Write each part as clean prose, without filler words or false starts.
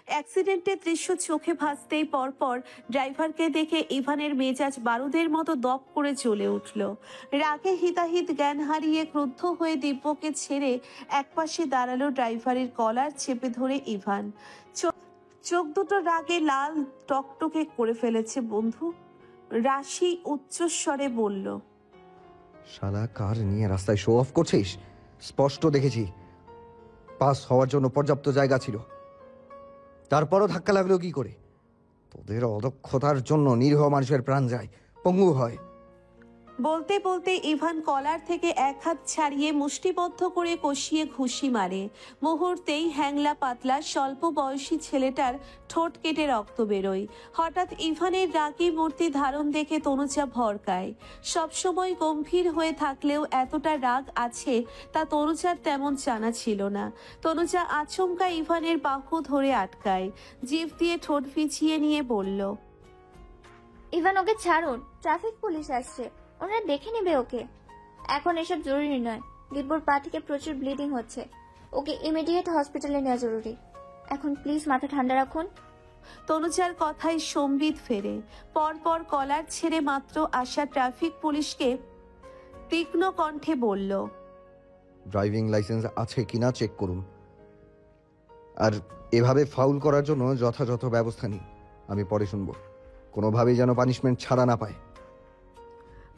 অ্যাক্সিডেন্টের দৃশ্য চোখে ভাসতেই পরপর ড্রাইভারকে দেখে ইভানের মেজাজ বারুদের মতো দপ করে জ্বলে উঠল। রাগে হিতাহিত জ্ঞান হারিয়ে ক্রুদ্ধ হয়ে দিব্যকে ছেড়ে একপাশে দাঁড়ালো। ড্রাইভারের কলার চেপে ধরে ইভান চোখ দুটো রাগে লাল টকটকে করে ফেলেছে। বন্ধু, রাশি উচ্চস্বরে বলল, শালা কার নিয়ে রাস্তায় শো অফ করছিস? স্পষ্ট দেখেছি পাস হওয়ার জন্য পর্যাপ্ত জায়গা ছিল, তারপরও ধাক্কা লাগলো কি করে? তোদের অদক্ষতার জন্য নিরীহ মানুষের প্রাণ যায়, পঙ্গু হয়। বলতে বলতে ইভান কলার থেকে এক হাত ছাড়িয়ে মুষ্টিবদ্ধ করে কষিয়ে ঘুষি মারে। মুহূর্তেই হ্যাংলা পাতলা স্বল্প বয়সী ছেলেটার ঠোঁট কেটে রক্ত বেরোয়। হঠাৎ ইভানের রাগী মূর্তি ধারণ দেখে তনুজা ভরকায়। সবসময় গম্ভীর হয়ে থাকলেও এতটা রাগ আছে তা তনুজার তেমন জানা ছিল না। তনুজা আচমকা ইভানের বাহু ধরে আটকায়, জিভ দিয়ে ঠোঁট ভিজিয়ে নিয়ে বলল, ইভান, ওকে ছাড়ুন, ট্রাফিক পুলিশ আসছে, ওনারা দেখে নেবে ওকে। এখন এসব জরুরি নয়। দিব্যর পা থেকে প্রচুর ব্লিডিং হচ্ছে, ওকে ইমিডিয়েট হসপিটালে নেওয়া জরুরি। এখন প্লিজ মাথা ঠান্ডা রাখুন। তনুজার কথায় সম্বিত ফেরে। পরপর কলার ছেড়ে মাত্র আসা ট্রাফিক পুলিশকে তীক্ষ্ণ কণ্ঠে বলল, ড্রাইভিং লাইসেন্স আছে কিনা চেক করুন, আর এভাবে ফাউল করার জন্য যথাযথ ব্যবস্থা নিন। আমি পরে শুনবো। কোনোভাবেই যেন পানিশমেন্ট ছাড়া না পায়।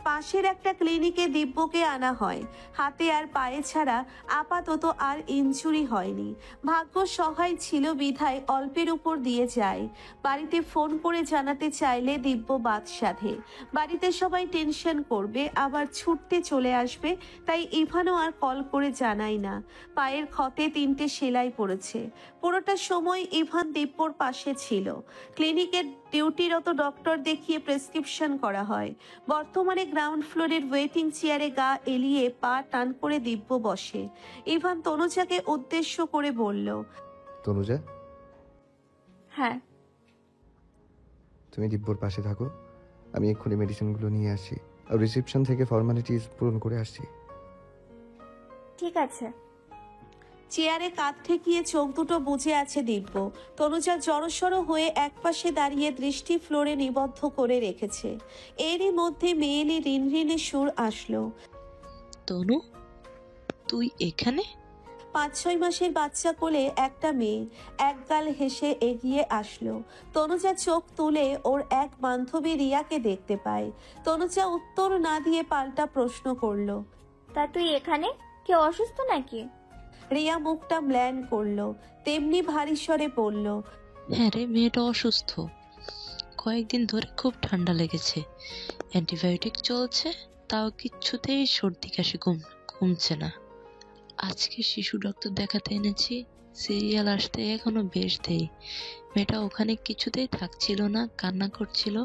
পাশের একটা ক্লিনিকে দিব্যকে আনা হয়। হাতে আর পায়ে ছাড়া আপাতত আর ইনজুরি হয়নি। ভাগ্য সহায় ছিল বিধায় অল্পের উপর দিয়ে যায়। বাড়িতে ফোন করে জানাতে চাইলে দিব্য বাদ সাধে। বাড়িতে সবাই টেনশন করবে, আবার ছুটতে চলে আসবে, তাই ইভানও আর কল করে জানাই না। পায়ের ক্ষতে 3টে সেলাই পড়েছে। পুরোটা সময় ইভান দিব্যর পাশে ছিল। ক্লিনিকের ডিউটিরত ডক্টর দেখিয়ে প্রেসক্রিপশন করা হয়। বর্তমানে গ্রাউন্ড ফ্লোরের ওয়েটিং চেয়ারে গা এলিয়ে পা টান করে দিব্য বসে। ইভান তনুজাকে উদ্দেশ্য করে বলল, তনুজা, হ্যাঁ, তুমি দিব্যর পাশে থাকো, আমি এক্ষুনি মেডিসিনগুলো নিয়ে আসছি আর রিসেপশন থেকে ফর্মালিটিস পূরণ করে আসছি। ঠিক আছে। চেয়ারে কাঁধ ঠেকিয়ে চোখ দুটো বুজে আছে দিব্য। তনুজা জড়সড় হয়ে একপাশে দাঁড়িয়ে দৃষ্টি ফ্লোরে নিবদ্ধ করে রেখেছে। এরই মধ্যে মেয়েলি রিনরিনে সুর আসলো, তনু, তুই এখানে? 5-6 মাসের বাচ্চা কোলে একটা মেয়ে একগাল হেসে এগিয়ে আসলো। তনুজা চোখ তুলে ওর এক বান্ধবী রিয়াকে দেখতে পায়। তনুজা উত্তর না দিয়ে পাল্টা প্রশ্ন করলো, তা তুই এখানে? কেউ অসুস্থ নাকি? রিয়া মুখটা ম্লান করলো, তেমনি ভারী স্বরে বলল, হ্যাঁ রে, মেয়েটা অসুস্থ। কয়েকদিন ধরে খুব ঠান্ডা লেগেছে, অ্যান্টিবায়োটিক চলছে, তাও কিচ্ছুতেই সর্দি কাশি কমছে না। আজকে শিশু ডক্টর দেখাতে এনেছি, সিরিয়াল আসতে এখনো বেশ দেরি। মেয়েটা ওখানে কিছুতেই থাকছিল না, কান্না করছিল,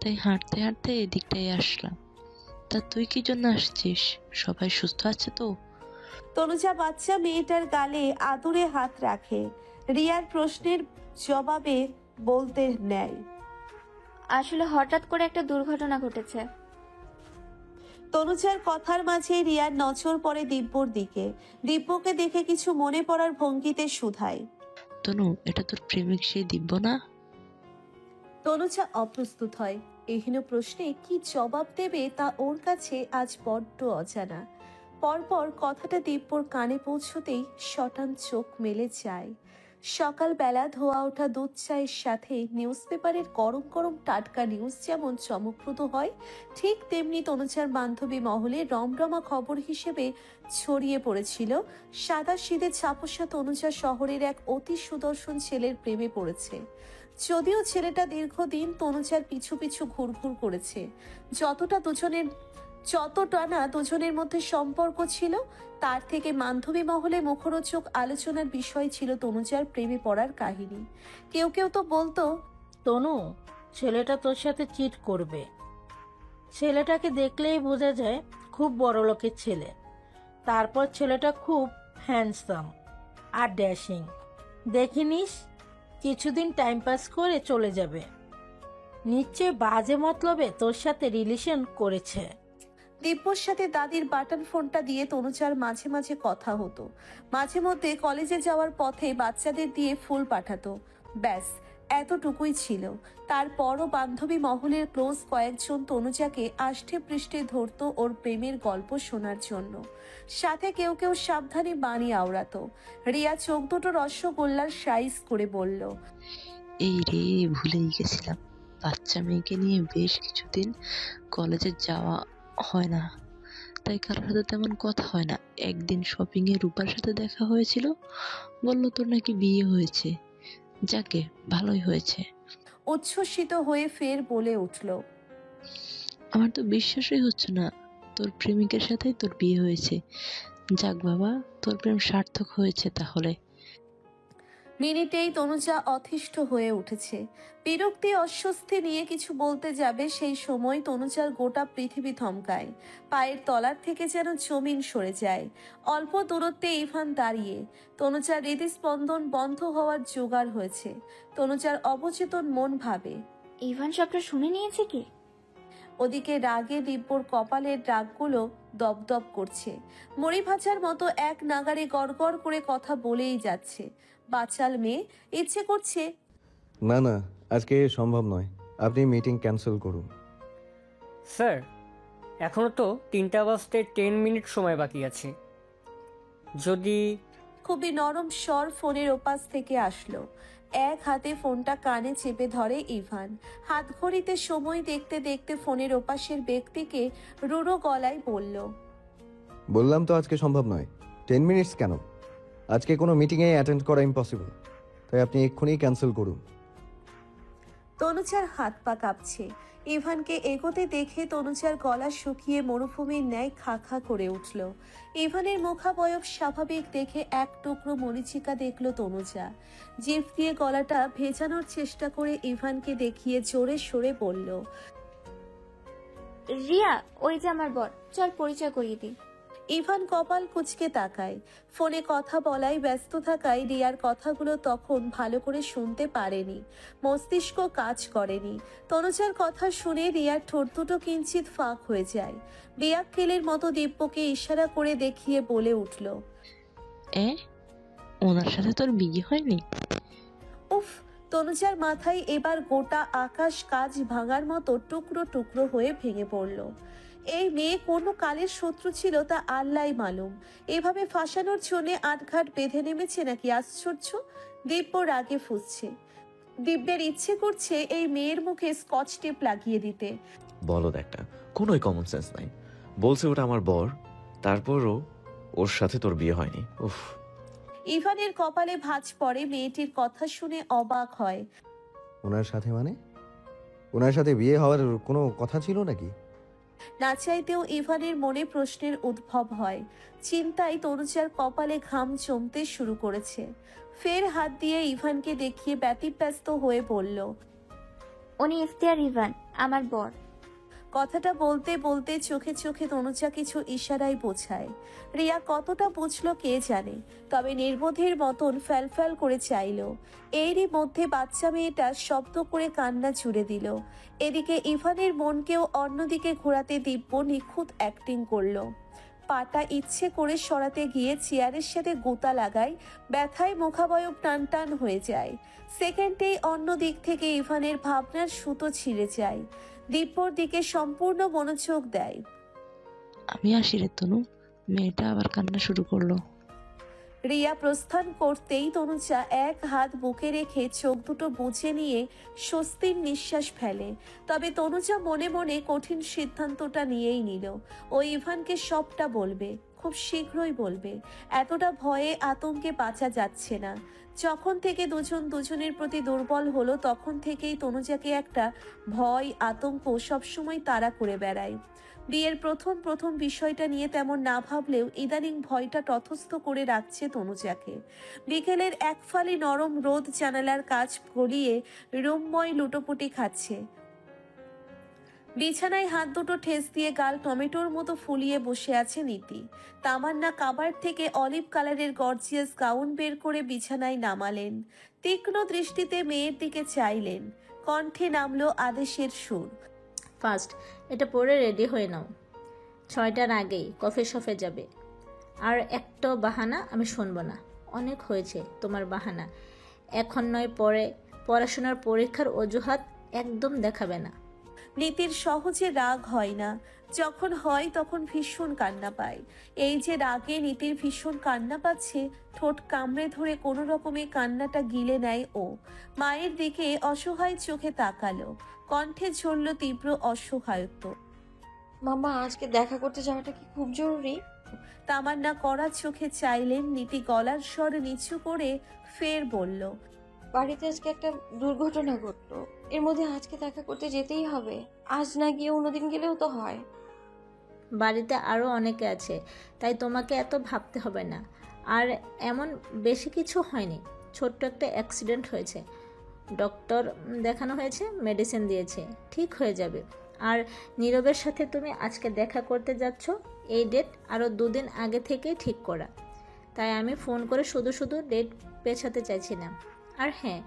তাই হাঁটতে হাঁটতে এদিকটাই আসলাম। তা তুই কি জন্য আসছিস? সবাই সুস্থ আছে তো? তনুজা বাচ্চা মেয়েটার গালে আদুরে হাত রাখে। রিয়ার প্রশ্নের জবাবে বলতে নেয়, আসলে হঠাৎ করে একটা দুর্ঘটনা ঘটেছে। তনুজার কথার মাঝে রিয়ার নজর পড়ে দিব্যর দিকে। দিব্যকে দেখে কিছু মনে পড়ার ভঙ্গিতে শুধায়, তনু, এটা তোর প্রেমিক সেই দিব্য না? তনুজা অপ্রস্তুত হয়। এহেন প্রশ্নে কি জবাব দেবে তা ওর কাছে আজ বড্ড অজানা। পরপর কথাটা দিব্যর কানে পৌঁছতেই শটান চোখ মেলে যায়। সকালবেলা ধোয়া ওঠা দুধ চায়ের সাথে নিউজ পেপারের গরম গরম টাটকা নিউজ যেমন চমকপ্রদ হয়, ঠিক তেমনি তনুজার বান্ধবী মহলে রমরমা খবর হিসেবে ছড়িয়ে পড়েছিল সাদাসিধে ছাপোষা তনুজা শহরের এক অতি সুদর্শন ছেলের প্রেমে পড়েছে। যদিও ছেলেটা দীর্ঘদিন তনুজার পিছু পিছু ঘুরঘুর করেছে। যতটা না দুজনের মধ্যে সম্পর্ক ছিল, তার থেকে বান্ধবী মহলে মুখরোচক আলোচনার বিষয় ছিল তনুজার প্রেমে পড়ার কাহিনী। কেউ কেউ তো বলতো, তনু, ছেলেটা তোর সাথে চিট করবে। ছেলেটাকে দেখলেই বোঝা যায় খুব বড় লোকের ছেলে। তারপর ছেলেটা খুব হ্যান্ডসাম আর ড্যাশিং। দেখিনিস, কিছুদিন টাইম পাস করে চলে যাবে। নিশ্চয় বাজে মতলবে তোর সাথে রিলেশন করেছে। দিব্যর সাথে দাদির বাটন ফোনটা দিয়ে তনুজার মাঝে মাঝে কথা হতো। মাঝে মধ্যে কলেজে যাওয়ার পথে বাচ্চাদের দিয়ে ফুল পাঠাতো। ব্যাস এতটুকুই ছিল। তারপরও বান্ধবী মহলের ক্লোজ কয়েকজন তনুজাকে আষ্টে পৃষ্ঠে ধরতো ওর প্রেমের গল্প শোনার জন্য। সাথে কেউ কেউ সাবধানে বাণী আওড়াতো। রিয়া চোখ দুটো রসগোল্লার সাইজ করে বলল, এই রে, ভুলেই গেছিলাম, বাচ্চা মেয়েকে নিয়ে বেশ কিছুদিন কলেজে যাওয়া হয় না, তাই কারোর সাথে তেমন কথা হয় না। একদিন শপিং এ রূপার সাথে দেখা হয়েছিল, বলল তোর নাকি বিয়ে হয়েছে। যাকে, ভালোই হয়েছে। উচ্ছ্বসিত হয়ে ফের বলে উঠল, আমার তো বিশ্বাসই হচ্ছে না তোর প্রেমিকের সাথেই তোর বিয়ে হয়েছে। যাক বাবা, তোর প্রেম সার্থক হয়েছে তাহলে। মিনিটেই তনুজা অতিষ্ঠ হয়ে উঠেছে। বিরক্তি অস্বস্তি নিয়ে কিছু বলতে যাবে, সেই সময় তনুজার গোটা পৃথিবী থমকায়। পায়ের তলার থেকে যেন জমিন সরে যায়। অল্প দূরত্বে ইভান দাঁড়িয়ে। তনুজার হৃদস্পন্দন বন্ধ হওয়ার জোগাড় হয়েছে। তনুজার অবচেতন মন ভাবে, ইভান সবটা শুনে নিয়েছে কি? ওদিকে রাগে দিব্যর কপালের দাগগুলো দপদপ করছে। মুড়ি ভাজার মতো এক নাগারে গড়গড় করে কথা বলেই যাচ্ছে। বাচাল মেয়ে, ইচ্ছে করছে না না, আজকে সম্ভব নয়, আপনি মিটিং ক্যান্সেল করুন। স্যার, এখনও তো 3টা বাজতে 10 মিনিট সময় বাকি আছে। যদি খুবই নরম স্বর ফোনের ওপাশ থেকে আসলো। এক হাতে ফোনটা কানে চেপে ধরে ইভান। হাত ঘড়িতে সময় দেখতে দেখতে ফোনের ওপাশের ব্যক্তিকে রুড়ো গলায় বলল, বললাম তো আজকে সম্ভব নয়। 10 মিনিটস কেন, আজকে কোনো মিটিংয়ে অ্যাটেন্ড করা ইম্পসিবল, তাই আপনি এক্ষুনি ক্যান্সেল করুন। তনুজার হাত পা কাঁপছে। ইভানকে এগোতে দেখে তনুজার গলা শুকিয়ে মরুভূমির ন্যায় খা খা করে উঠল। ইভানের মুখাবয়ব স্বাভাবিক দেখে এক টুকরো মরিচিকা দেখল তনুজা। জিভ দিয়ে গলাটা ভেজানোর চেষ্টা করে ইভানকে দেখিয়ে জোরে সরে বলল, রিয়া, ওই যে আমার বর, চল পরিচয় করিয়ে দিই। ইভান কপাল কুঁচকে তাকায়। ফোনে কথা বলায় ব্যস্ত থাকায় রিয়ার কথাগুলো তখন ভালো করে শুনতে পারেনি। মস্তিষ্ক কাজ করেনি। তনুজার কথা শুনে রিয়ার ঠোঁট দুটো কিঞ্চিত ফাঁক হয়ে যায়। বিয়াক্কেলের মতো দিব্যকে ইশারা করে দেখিয়ে বলে উঠল, এ, ওনার সাথে তোর বিয়ে হয়নি? উফ! তনুজার মাথায় এবার গোটা আকাশ কাজ ভাঙার মতো টুকরো টুকরো হয়ে ভেঙে পড়ল। এই মেয়ে কোনো কালের শত্রু ছিল তা আল্লাহই মালুম। এভাবে ফাঁসানোর জন্য আটঘাট বেঁধে নেমেছে নাকি আশ্চর্য। দিব্য রাগে ফুঁসছে। দিব্যের ইচ্ছে করছে এই মেয়ের মুখে স্কচ টেপ লাগিয়ে দিতে। বলদ একটা, কোনোই কমন সেন্স নাই। বলছে ওটা আমার বর, তারপরও ওর সাথে তোর বিয়ে হয়নি। উফ! ইভানের কপালে ভাঁজ পড়ে। মেয়েটির কথা শুনে অবাক হয়। ওনার সাথে মানে? ওনার সাথে বিয়ে হওয়ার কোনো কথা ছিল নাকি? না চাইতেও ইভানের মনে প্রশ্নের উদ্ভব হয়। চিন্তায় তনুজার কপালে ঘাম জমতে শুরু করেছে। ফের হাত দিয়ে ইভানকে দেখিয়ে ব্যতিব্যস্ত হয়ে বলল, উনি ইফতিয়ার ইভান, আমার বর। কথাটা বলতে বলতে চোখে চোখে তনুজা কিছু ইশারায় বোঝায়। রিয়া কতটা বুঝলো কে জানে, তবে নির্বোধের মতন ফ্যালফ্যাল করে চাইল। এরই মধ্যে বাচ্চা মেয়েটা শব্দ করে কান্না জুড়ে দিল। এদিকে ইভানের মনকেও অন্যদিকে ঘোরাতে দিব্য নিখুঁত অ্যাক্টিং করলো। পাটা ইচ্ছে করে সরাতে গিয়ে চেয়ারের সাথে গোতা লাগায়। ব্যথায় মুখাবয়ব টান টান হয়ে যায়। সেকেন্ডেই অন্য দিক থেকে ইভানের ভাবনার সুতো ছিঁড়ে যায়। দিব্যর দিকে সম্পূর্ণ মনোযোগ দেয়। আমি আসি রে তনু। মেয়েটা আবার কান্না শুরু করলো। রিয়া প্রস্থান করতেই তনুজা এক হাত বুকে রেখে চোখ দুটো বুঝে নিয়ে স্বস্তির নিঃশ্বাস ফেলে। তবে তনুজা মনে মনে কঠিন সিদ্ধান্তটা নিয়েই নিল। ও ইভানকে সবটা বলবে, খুব শীঘ্রই বলবে। এতটা ভয়ে আতঙ্কে বাঁচা যাচ্ছে না। যখন থেকে দুজন দুজনের প্রতি দুর্বল হলো, তখন থেকেই তনুজাকে একটা ভয় আতঙ্ক সবসময় তাড়া করে বেড়ায়। বিয়ের প্রথম বিষয়টা নিয়ে তেমন না ভাবলেও ইদানিং ভয়টা তথস্থ করে রাখছে তনুজাকে। বিকেলের এক ফালি নরম রোদ জানালার কাচ গলিয়ে রুমময় লুটোপুটি খাচ্ছে। বিছানায় হাত দুটো ঠেস দিয়ে গাল টমেটোর মতো ফুলিয়ে বসে আছে নীতি। তামান্না কাবার থেকে অলিভ কালারের গর্জিয়াস গাউন বের করে বিছানায় নামালেন। তীক্ষ্ণ দৃষ্টিতে মেয়ের দিকে চাইলেন। কণ্ঠে নামলো আদেশের সুর। ফার্স্ট এটা পরে রেডি হয়ে নাও, 6টার আগেই কফি শপে যাবে। আর একটা বাহানা আমি শুনবো না, অনেক হয়েছে তোমার বাহানা। এখন নয় পরে পড়াশোনার পরীক্ষার অজুহাত একদম দেখাবে না। নীতির সহজে রাগ হয় না, যখন হয় তখন ভীষণ কান্না পায়। এই যে রাগে নীতির ভীষণ কান্না পাচ্ছে, ঠোঁট কামড়ে ধরে কোনো রকমে কান্নাটা গিলে নেয় ও। মায়ের দিকে অসহায় চোখে তাকালো, কণ্ঠে ঝরল তীব্র অসহায়ত্ব। মামা, আজকে দেখা করতে যাওয়াটা কি খুব জরুরি? তামান্না কড়া চোখে চাইলেন। নীতি গলার স্বর নিচু করে ফের বলল, বাড়িতে আজকে একটা দুর্ঘটনা ঘটলো, এর মধ্যে আজকে দেখা করতে যেতেই হবে। আজ না গিয়ে অন্যদিন গেলেও তো হয়। বাড়িতে আরও অনেকে আছে, তাই তোমাকে এত ভাবতে হবে না। আর এমন বেশি কিছু হয়নি, ছোট্ট একটা অ্যাক্সিডেন্ট হয়েছে। ডক্টর দেখানো হয়েছে, মেডিসিন দিয়েছে, ঠিক হয়ে যাবে। আর নীরবের সাথে তুমি আজকে দেখা করতে যাচ্ছ, এই ডেট আরও 2 দিন আগে থেকেই ঠিক করা। তাই আমি ফোন করে শুধু শুধু ডেট পেছাতে চাইছি না। আর হ্যাঁ,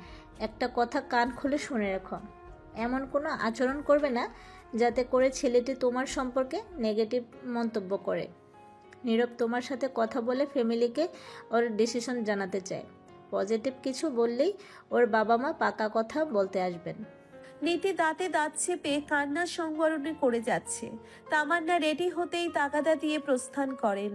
একটা কথা কান খুলে শুনে রাখো, এমন কোনো আচরণ করবে না যাতে করে ছেলেটি তোমার সম্পর্কে নেগেটিভ মন্তব্য করে। নীরব তোমার সাথে কথা বলে ফ্যামিলিকে ওর ডিসিশন জানাতে চায়। পজিটিভ কিছু বললেই ওর বাবা মা পাকা কথা বলতে আসবেন। নীতি দাঁতে দাঁত চেপে কান্না সংবরণে করে যাচ্ছে। তামান্না রেডি হতেই তাগাদা দিয়ে প্রস্থান করেন।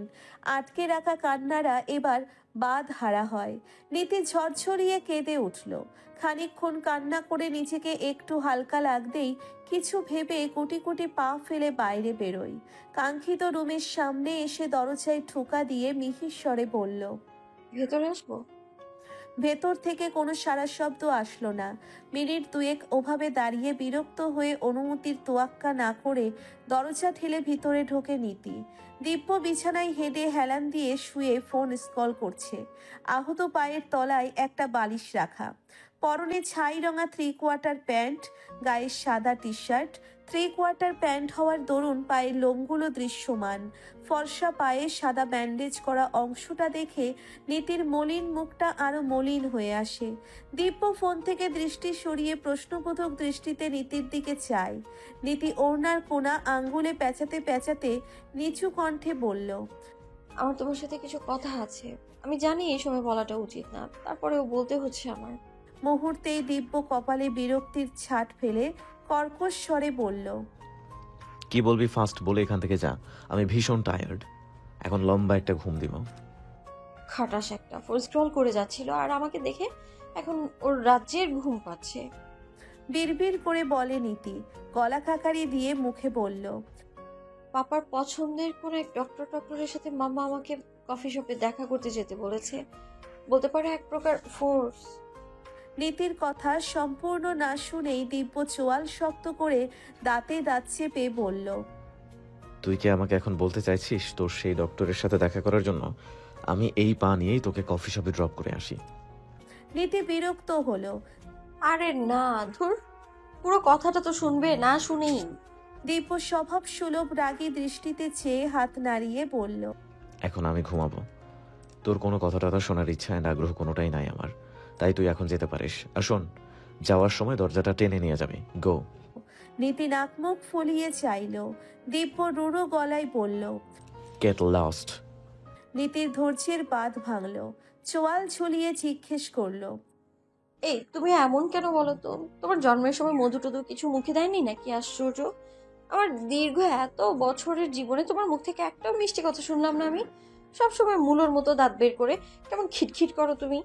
আটকে রাখা কান্নারা এবার বাঁধ হারা হয়। নীতি ঝরঝরিয়ে কেঁদে উঠল। খানিকক্ষণ কান্না করে নিজেকে একটু হালকা লাগতেই কিছু ভেবে কোটি কোটি পা ফেলে বাইরে বেরোয়। কাঙ্ক্ষিত রুমের সামনে এসে দরজায় ঠোকা দিয়ে মিহির স্বরে বলল, ভেতরে আসবো? ভেতর থেকে কোনো সারা শব্দ আসলো না। মিনিট 2 ওভাবে দাঁড়িয়ে বিরক্ত হয়ে অনুমতির তোয়াক্কা না করে দরজা ঠেলে ভিতরে ঢোকে নীতি। দিব্য বিছানায় হেঁটে হেলান দিয়ে শুয়ে ফোন স্ক্রল করছে। আহত পায়ের তলায় একটা বালিশ রাখা, পরনে ছাই রঙা 3/4 প্যান্ট, গায়ে সাদা টি শার্ট। 3/4 প্যান্ট হওয়ার দরুন পায়ের লোমগুলো দৃশ্যমান। ফর্সা পায়ে সাদা ব্যান্ডেজ করা অংশটা দেখে নীতির মলিন মুখটা আরো মলিন হয়ে আসে। দিব্য ফোন থেকে দৃষ্টি সরিয়ে প্রশ্নবোধক দৃষ্টিতে নীতির দিকে চায়। নীতি ওড়নার কোনা আঙ্গুলে পেঁচাতে পেঁচাতে নিচু কণ্ঠে বলল, আমার তোমার সাথে কিছু কথা আছে। আমি জানি এই সময় বলাটা উচিত না, তারপরেও বলতে হচ্ছে আমার। মুহূর্তেই দিব্য কপালে বিরক্তির ছাট ফেলে কর্কশ স্বরে বলল, কি বলবি ফাস্ট বলে এখান থেকে যা। আমি ভীষণ টায়ার্ড, এখন লম্বা একটা ঘুম দিব। খাটাস একটা, ফোন স্ক্রল করে যাচ্ছিল আর আমাকে দেখে এখন ওর রাজ্যের ঘুম পাচ্ছে। বিড়বিড় করে বলে নীতি, গলা খাকারি দিয়ে মুখে বলল, পাপার পছন্দের কোন এক ডক্টরের সাথে মামা আমাকে কফি শপে দেখা করতে যেতে বলেছে। বলতে পারে এক প্রকার ফোর্স। নীতির কথা সম্পূর্ণ না শুনেই দিব্য চোয়াল শক্ত করে দাঁতে দাঁত চেপে বলল, তুই কি আমাকে এখন বলতে চাইছিস তোর সেই ডক্টরের সাথে দেখা করার জন্য আমি এই পা নিয়েই তোকে কফি শপে ড্রপ করে আসি? নীতি বিরক্ত হলো। আরে না, ধুর, পুরো কথাটা তো শুনবে না শুনেই। দিব্য স্বভাব সুলভ রাগী দৃষ্টিতে চেয়ে হাত নাড়িয়ে বলল, এখন আমি ঘুমাবো। তোর কোনো কথা টথা শোনার ইচ্ছা এন্ড আগ্রহ কোনোটাই নাই আমার, তাই তুই এখন যেতে পারিস। আর শোন, যাওয়ার সময় দরজাটা টেনে নিয়ে যাবি। গো। নীতি নাক মুখ ফুলিয়ে চাইল। দিব্য রুড়ো গলায় বলল, গেট লস্ট। নীতির ধৈর্যের বাঁধ ভাঙল। চোয়াল ঝুলিয়ে জিজ্ঞেস করলো, এই তুমি এমন কেন বলো তো? তোমার জন্মের সময় মধু টধু কিছু মুখে দেয়নি নাকি? আশ্চর্য, আমার দীর্ঘ এত বছরের জীবনে তোমার মুখ থেকে একটাও মিষ্টি কথা শুনলাম না আমি। সবসময় মূলোর মতো দাঁত বের করে কেমন খিটখিট করো তুমি।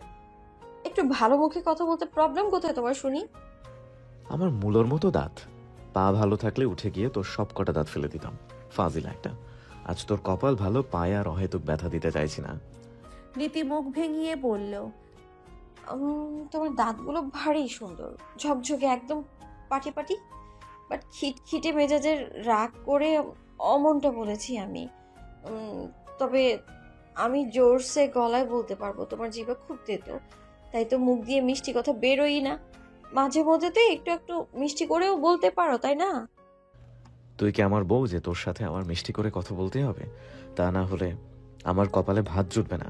একটু ভালো মুখে কথা বলতে প্রবলেম কোথায় তোমার শুনি? আমার মূলর মতো দাঁত? পা ভালো থাকলে উঠে গিয়ে তোর সব কটা দাঁত ফেলে দিতাম। ফাজিল একটা। আজ তোর কপাল ভালো, পায়ে আর অহেতুক ব্যথা দিতে চাইছি না। নীতি মুখ ভেঙিয়ে বলল, তোমার দাঁতগুলো ভারী সুন্দর, ঝকঝকে, একদম পাটি পাটি। বাট খিটখিটে মেজাজের রাগ করে অমনটা বলেছি আমি। তবে আমি জোরসে গলায় বলতে পারবো তোমার জিভা খুব তেতো, তাই তো মুখ দিয়ে মিষ্টি কথা বেরোই না। মাঝে মধ্যে তো একটু একটু মিষ্টি করেও বলতে পারো, তাই না? তুই কি আমার বউ যে তোর সাথে আমার মিষ্টি করে কথা বলতে হবে? তা না হলে আমার কপালে ভাত জুটবে না।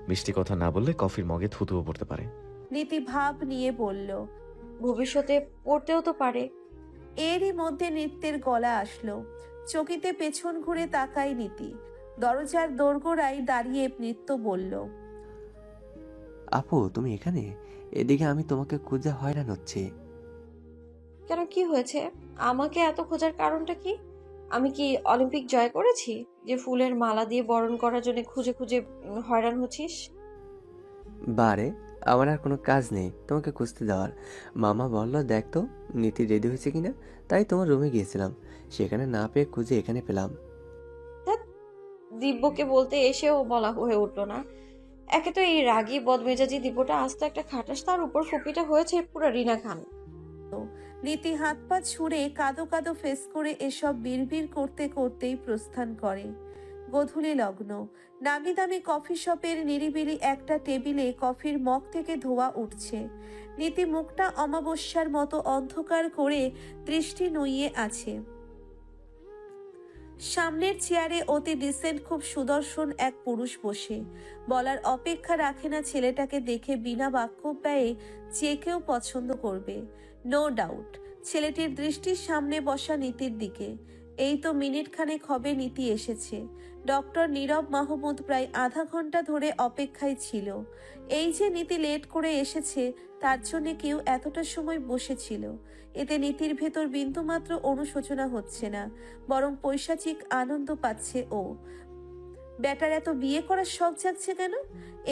মিষ্টি কথা না বললে কফির মগে থুতুও পড়তে পারে। নীতি ভাব নিয়ে বলল, ভবিষ্যতে পড়তেও তো পারে। এরই মধ্যে নৃত্যের গলা আসলো। চকিতে পেছন ঘুরে তাকায় নীতি। দরজার দোরগোড়ায় দাঁড়িয়ে নৃত্য বলল, আপু তুমি এখানে? এদিকে আমি তোমাকে খুঁজে হয়রান হচ্ছি। কেন, কি হয়েছে? আমাকে এত খোঁজার কারণটা কি? আমি কি অলিম্পিক জয় করেছি যে ফুলের মালা দিয়ে বরণ করার জন্য খুঁজে খুঁজে হয়রান হচ্ছিস? বারে, আমার আর কোনো কাজ নেই তোমাকে খুঁজতে যাওয়ার। মামা বলল দেখ তো নীতি রেডি হয়েছে কিনা, তাই তোমার রুমে গিয়েছিলাম। সেখানে না পেয়ে খুঁজে এখানে পেলাম। ধ্যাৎ, দিব্যকে বলতে এসেও বলা হয়ে উঠলো না। একে তো এই রাগী বদমেজাজি দিব্যটা আস্ত একটা খাটাস, তার উপর ফুপিটা হয়েছে পুরো রিনা খান। নীতি হাত পা ছুঁড়ে কাদো কাদো ফেস করে এসব বিড়বিড় করতে করতেই প্রস্থান করে। গোধূলি লগ্ন। নামি দামি কফি শপের নিরিবিলি একটা টেবিলে কফির মগ থেকে ধোঁয়া উঠছে। নীতি মুখটা অমাবস্যার মতো অন্ধকার করে দৃষ্টি নুইয়ে আছে। সামনের চেয়ারে অতি ডিসেন্ট খুব সুদর্শন এক পুরুষ বসে। বলার অপেক্ষা রাখে না ছেলেটাকে দেখে বিনা বাক্য ব্যয়ে যে কেউ পছন্দ করবে। No doubt. ছেলেটির দৃষ্টির সামনে বসা নীতির দিকে। এই তো মিনিট খানেক হবে নীতি এসেছে। ডক্টর নীরব মাহমুদ প্রায় আধা ঘন্টা ধরে অপেক্ষায় ছিল। এই যে নীতি লেট করে এসেছে তার জন্য কেউ এতটা সময় বসেছিল, এতে নীতির ভেতর বিন্দুমাত্র অনুশোচনা হচ্ছে না, বরং পৈশাচিক আনন্দ পাচ্ছে ও। ব্যাটার এত বিয়ে করার শখ জাগছে কেন?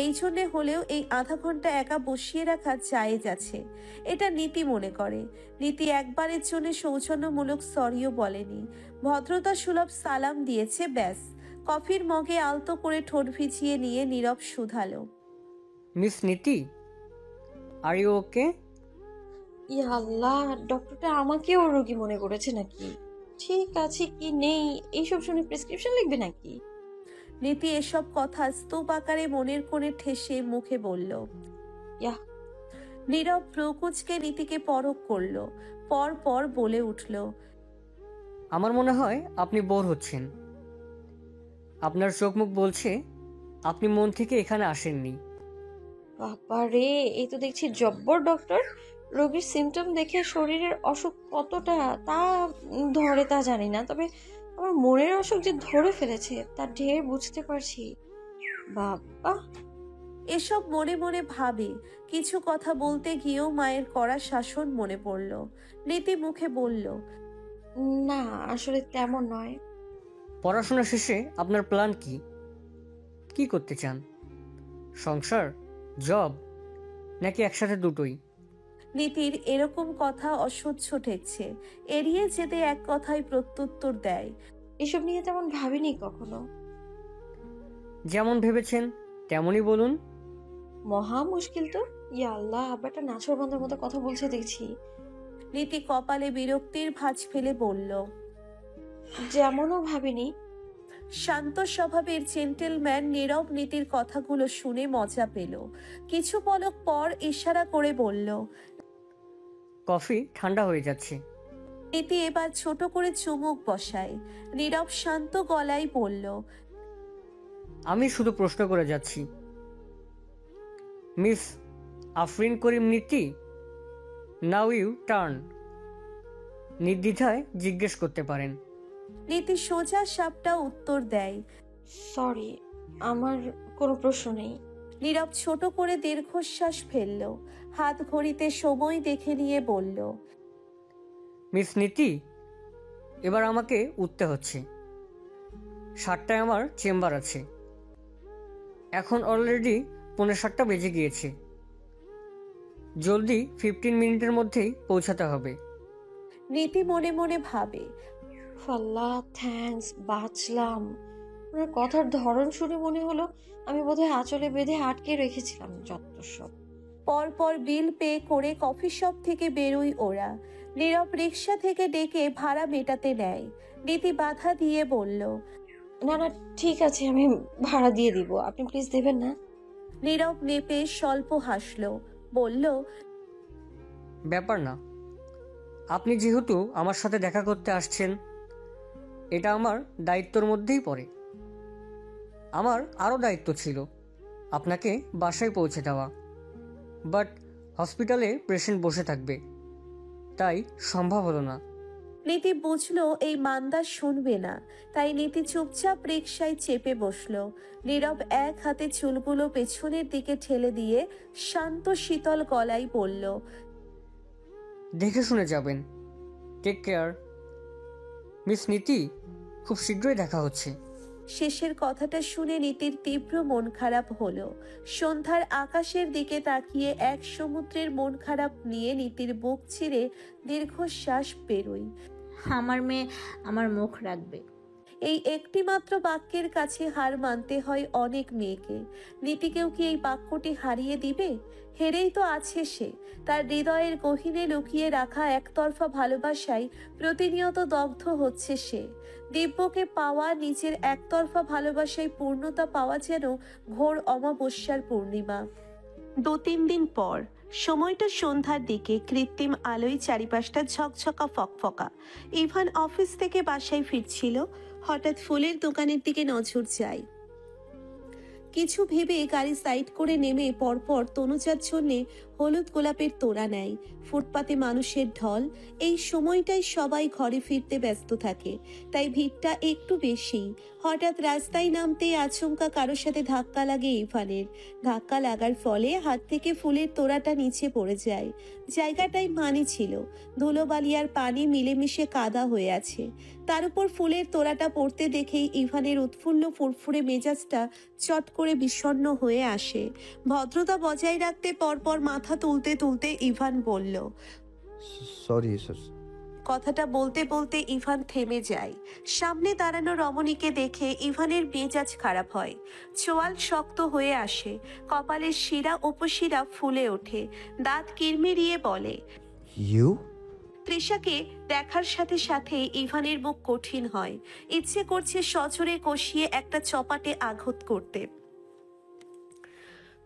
এই জন্যে হলেও এই আধা ঘন্টা একা বসিয়ে রাখা জায়েজ আছে, এটা নীতি মনে করে। নীতি একবারের জন্য সৌজন্যমূলক সরিও বলেনি, ভদ্রতা সুলভ সালাম দিয়েছে ব্যাস। কফির মগে আলতো করে ঠোঁট ভিজিয়ে নিয়ে নীরব শুধালো, মিস নীতি, আর ইউ ওকে? ইয়া আল্লাহ, ডক্টরটা আমাকেও রোগী মনে করেছে নাকি? ঠিক আছে কি নেই এইসব শুনে প্রেসক্রিপশন লিখবে নাকি? নীতি এসব কথা স্তূপ আকারে মনের কোণে ঠেসে মুখে বলল। ইয়াহ। নীরব প্রকুচকে নীতিকে পরখ করলো, পর পর বলে উঠল, আমার মনে হয় আপনি বোর হচ্ছেন। আপনার চোখ মুখ বলছে আপনি মন থেকে এখানে আসেননি। বাবা রে, এই তো দেখছি জব্বর ডক্টর। রোগীর সিমটম দেখে শরীরের অসুখ কতটা তা ধরে তা জানি না, তবে আমার মনের অসুখ যে ধরে ফেলেছে তার ঢের বুঝতে পারছি। বাবা। এসব মনে মনে ভাবে। কিছু কথা বলতে গিয়েও মায়ের কড়া শাসন মনে পড়ল। নীতি মুখে বলল, না আসলে তেমন নয়। পড়াশোনা শেষে আপনার প্ল্যান কি? কি করতে চান? সংসার, জব, নাকি একসাথে দুটোই? নীতির এরকম কথা অসহ্য ঠেকছে, এড়িয়ে যেতে এক কথায় প্রত্যুত্তর দেয়, এসব নিয়ে তেমন ভাবিনি কখনো। যেমন ভেবেছেন তেমনই বলুন। মহা মুশকিল তো। ইয়া আল্লাহ, আব্বাটা নাছরবান্ধার মতো কথা বলছে দেখছি। নীতি কপালে বিরক্তির ভাঁজ ফেলে বলল, যেমনও ভাবিনি। শান্ত স্বভাবের জেন্টেলম্যান নীরব নীতির কথাগুলো শুনে মজা পেল। কিছু পলক পর ইশারা করে বলল, কফি ঠান্ডা হয়ে যাচ্ছে। নীতি এবার ছোট করে চুমুক বসায়। নীরব শান্ত গলায় বলল, আমি শুধু প্রশ্ন করে যাচ্ছি। মিস আফরিন করিম নীতি, নাও ইউ টার্ন। নির্দ্বিধায় জিজ্ঞেস করতে পারেন। নীতি সোজা সাপটা উত্তর দেয়, সরি, আমার কোনো প্রশ্ন নেই। নীরব ছোট করে দীর্ঘশ্বাস ফেলল, হাত ঘড়িতে সময় দেখে নিয়ে বলল, মিস নীতি, এবার আমাকে উঠতে হচ্ছে। 7টায় আমার চেম্বার আছে। এখন অলরেডি 7:45 বেজে গিয়েছে। জলদি 15 মিনিটের মধ্যেই পৌঁছাতে হবে। নীতি মনে মনে ভাবে, আল্লাহ থ্যাঙ্কস, বাঁচলাম। ওনার কথার ধরন শুনে মনে হলো আমি বোধহয় আঁচলে বেঁধে আটকে রেখেছিলাম যত সব। পরপর বিল পে করে কফি শপ থেকে বেরোই ওরা। নীরব রিক্সা থেকে ডেকে ভাড়া মেটাতে নেয়। নীতি বাধা দিয়ে বলল, না না ঠিক আছে, আমি ভাড়া দিয়ে দিব, আপনি প্লিজ দেবেন না। নীরব নেপে স্বল্প হাসল, বলল, ব্যাপার না। আপনি যেহেতু আমার সাথে দেখা করতে আসছেন, এটা আমার দায়িত্বর মধ্যেই পড়ে। আমার আরও দায়িত্ব ছিল আপনাকে বাসায় পৌঁছে দেওয়া, বাট হসপিটালে পেশেন্ট বসে থাকবে, তাই সম্ভব হলো না। নীতি বুঝলো এই মান্দা শুনবে না, তাই নীতি চুপচাপ রিকশায় চেপে বসলো। নীরব এক হাতে চুলগুলো পেছনের দিকে ঠেলে দিয়ে শান্ত শীতল গলায় বলল, দেখে শুনে যাবেন। টেক কেয়ার মিস নীতি, খুব শীঘ্রই দেখা হচ্ছে। শেষের কথাটা শুনে নীতির তীব্র মন খারাপ হলো। সন্ধ্যার আকাশের দিকে তাকিয়ে এক সমুদ্রের মন খারাপ নিয়ে নীতির বুক চিরে দীর্ঘশ্বাস বেরোয়। আমার মেয়ে আমার মুখ রাখবে। এই একটি মাত্র বাক্যের কাছে হার মানতে হয় অনেক মেয়েকে। নীতিকেও কি এই বাক্যটি হারিয়ে দিবে? হেরেই তো আছে সে। তার হৃদয়ের গহীনে লুকিয়ে রাখা একতরফা ভালোবাসায় প্রতিনিয়ত দগ্ধ হচ্ছে সে। দিব্যকে পাওয়া, নিজের একতরফা ভালোবাসায় পূর্ণতা পাওয়া যেন ঘোর অমাবস্যার পূর্ণিমা। 2-3 দিন পর, সময়টা সন্ধ্যার দিকে, কৃত্রিম আলোয় চারিপাশটা ঝকঝকা ফকফকা। ইভান অফিস থেকে বাসায় ফিরছিল। হঠাৎ ফুলের দোকানের দিকে নজর যায়। কিছু ভেবে গাড়ি সাইড করে নেমে পরপর তনুজার জন্যে হলুদ গোলাপের তোড়া নেয়। ফুটপাতে মানুষের ঢল। এই সময়টাই সবাই ঘরে ফিরতে ব্যস্ত থাকে, তাই ভিড়টা একটু বেশি। হঠাৎ রাস্তায় নামতেই আচমকা কারোর সাথে ধাক্কা লাগে ইভানের। ধাক্কা লাগার ফলে হাত থেকে ফুলের তোড়াটা নিচে পড়ে যায়। জায়গাটায় পানি ছিল, ধুলোবালি আর পানি মিলেমিশে কাদা হয়ে আছে। তার উপর ফুলের তোড়াটা পড়তে দেখেই ইভানের উৎফুল্ল ফুরফুরে মেজাজটা চট করে বিষণ্ণ হয়ে আসে। ভদ্রতা বজায় রাখতে পরপর মাথা তুলতে তুলতে ইভান বলল, সরি স্যার। কথাটা বলতে বলতে ইভান থেমে যায়। সামনে দাঁড়ানো রমণীকে দেখে ইভানের মেজাজ খারাপ হয়। চোয়াল শক্ত হয়ে আসে, কপালের শিরা উপশিরা ফুলে ওঠে। দাঁত কিরমিরিয়ে বলে, ইউ? তৃষাকে দেখার সাথে সাথে ইভানের মুখ কঠিন হয়। ইচ্ছে করছে সজোরে কষিয়ে একটা চপাটে আঘাত করতে।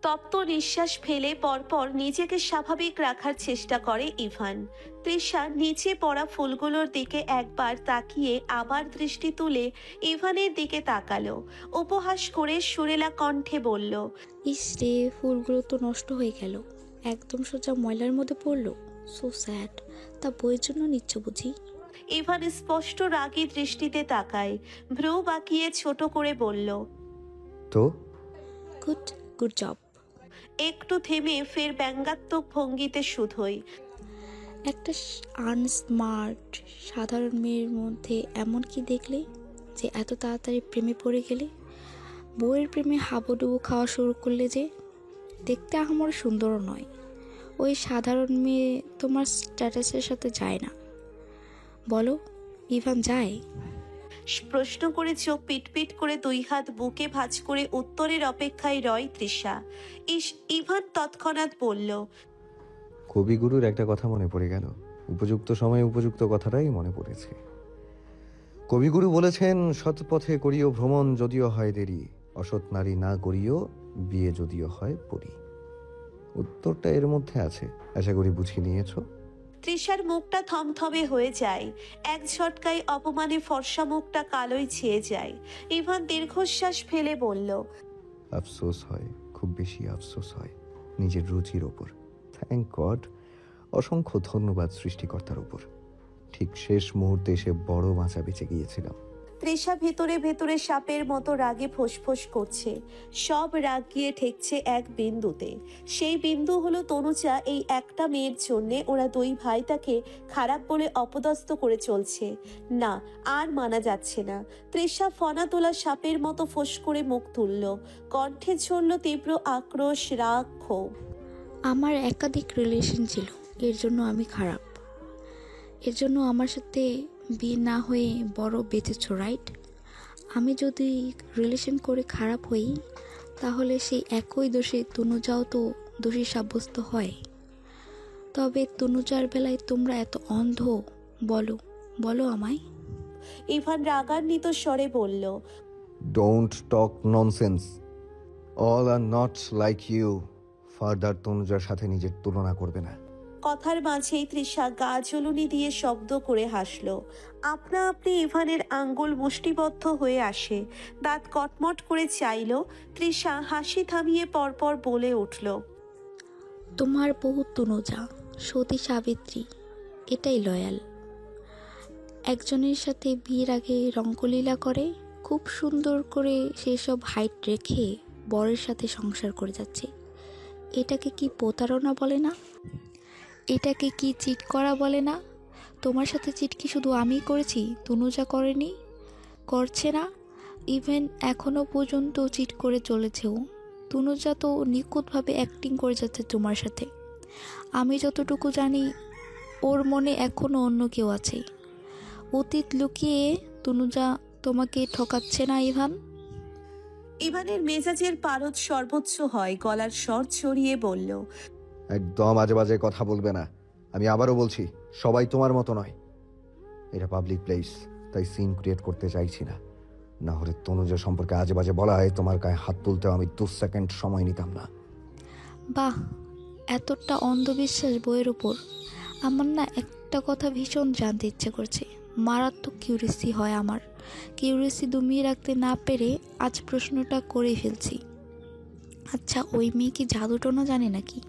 তপ্ত নিঃশ্বাস ফেলে পরপর নিজেকে স্বাভাবিক রাখার চেষ্টা করে ইভান। তৃষা নিচে পড়া ফুলগুলোর দিকে একবার তাকিয়ে আবার দৃষ্টি তুলে ইভানের দিকে তাকালো। উপহাস করে সুরেলা কণ্ঠে বলল, ইস রে, ফুলগুলো তো নষ্ট হয়ে গেল, একদম সোজা ময়লার মধ্যে পড়লো। So sad. তা বইয়ের জন্য নিচ্ছ বুঝি? ইভান স্পষ্ট রাগী দৃষ্টিতে তাকায়, ভ্রু বাঁকিয়ে ছোট করে বলল, তো গুড গুড জব। একটু থেমে ফের ব্যঙ্গাত্মক ভঙ্গিতে শুধোই, একটা আনস্মার্ট সাধারণ মেয়ের মধ্যে এমন কি দেখলে যে এত তাড়াতাড়ি প্রেমে পড়ে গেলে? বউয়ের প্রেমে হাবুডুবু খাওয়া শুরু করলে যে? দেখতে আমার সুন্দরও নয়। ওই সাধারণ মেয়ে তোমার স্ট্যাটাসের সাথে যায় না। বলো, ইভান যায়? প্রশ্ন করে চোখ পিটপিট করে 2 হাত বুকে ভাঁজ করে উত্তরের অপেক্ষায় রয় তৃষা। ইভান তৎক্ষণাৎ বলল, কবিগুরুর একটা কথা মনে পড়ে গেল। উপযুক্ত সময়ে উপযুক্ত কথাটাই মনে পড়েছে। কবিগুরু বলেছেন, সৎ পথে করিও ভ্রমণ যদিও হয় দেরি, অসৎ নারী না করিও বিয়ে যদিও হয় পরি। উত্তরটা এর মধ্যে আছে, আশা করি বুঝিয়ে নিয়েছো। তৃষার মুখটা থমথমে হয়ে যায়। এক ঝটকায় অপমানে ফর্সা মুখটা কালোয় ছেয়ে যায়। ইভান দীর্ঘশ্বাস ফেলে বলল, আফসোস হয়, খুব বেশি আফসোস হয় নিজের রুচির ওপর। থ্যাংক গড, অসংখ্য ধন্যবাদ সৃষ্টিকর্তার উপর। ঠিক শেষ মুহূর্তে এসে বড় বাঁচা বেঁচে গিয়েছিলাম। তৃষা ভেতরে ভেতরে সাপের মতো রাগে ফোঁসফোঁস করছে। সব রাগ গিয়ে ঠেকছে এক বিন্দুতে। সেই বিন্দু হলো তনুজা। এই একটা মেয়ের জন্যে ওরা 2 ভাই তাকে খারাপ বলে অপদস্থ করে চলছে। না, আর মানা যাচ্ছে না। তৃষা ফনা তোলা সাপের মতো ফোঁস করে মুখ তুলল। কণ্ঠে ঝরল তীব্র আক্রোশ, রাগ, ক্ষোভ। আমার একাধিক রিলেশন ছিল, এর জন্য আমি খারাপ? এর জন্য আমার সাথে বিয়ে না হয়ে বড় বেঁচেছ, রাইট? আমি যদি রিলেশন করে খারাপ হই, তাহলে সেই একই দোষে তনুজাও তো দোষী সাব্যস্ত হয়। তবে তনুজার বেলায় তোমরা এত অন্ধ? বলো বলো আমায়। ইভান রাগান্বিত স্বরে বলল, don't talk nonsense. All are not like you. Further তনুজার সাথে নিজের তুলনা করবে না। কথার মাঝেই তৃষা গা জ্বলুনি দিয়ে শব্দ করে হাসল। আপনা আপনি ইভানের আঙ্গুল মুষ্টিবদ্ধ হয়ে আসে। দাঁত কটমট করে চাইল। তৃষা হাসি থামিয়ে পরপর বলে উঠল, তোমার বহু তনুজা, সতী সাবিত্রী, এটাই লয়াল। একজনের সাথে বিয়ের আগে রঙ্গলীলা করে, খুব সুন্দর করে সেসব হাইট রেখে বরের সাথে সংসার করে যাচ্ছে। এটাকে কি প্রতারণা বলে না? এটাকে কি চিট করা বলে না? তোমার সাথে চিট কি শুধু আমিই করেছি, তনুজা করেনি, করছে না? ইভেন এখনো পর্যন্ত চিট করে চলেছেও। তনুজা তো নিখুঁতভাবে অ্যাক্টিং করে যাচ্ছে তোমার সাথে। আমি যতটুকু জানি ওর মনে এখনো অন্য কেউ আছে। অতীত লুকিয়ে তনুজা তোমাকে ঠকাচ্ছে না ইভান? ইভানের মেজাজের পারদ সর্বোচ্চ হয়, গলার স্বর চড়িয়ে বলল, একদম আজে বাজে কথা বলবে না। আমি আবারও বলছি, সবাই তোমার মতো নয়। এটা পাবলিক প্লেস, তাই সিন ক্রিয়েট করতে চাইছি না। না হলে তনুজা সম্পর্কে আজে বাজে বলা হয়, তোমার গায়ে হাত তুলতেও আমি 2 সেকেন্ড সময় নিতাম না। বাহ, এতটা অন্ধবিশ্বাস বইয়ের উপর। আমার না একটা কথা ভীষণ জানতে ইচ্ছে করছে, মারাত্মক কিউরিয়াসি হয় আমার। কিউরিয়াসি দমিয়ে রাখতে না পেরে আজ প্রশ্নটা করে ফেলছি। আচ্ছা, ওই মেয়ে কি জাদুটোনা জানে নাকি?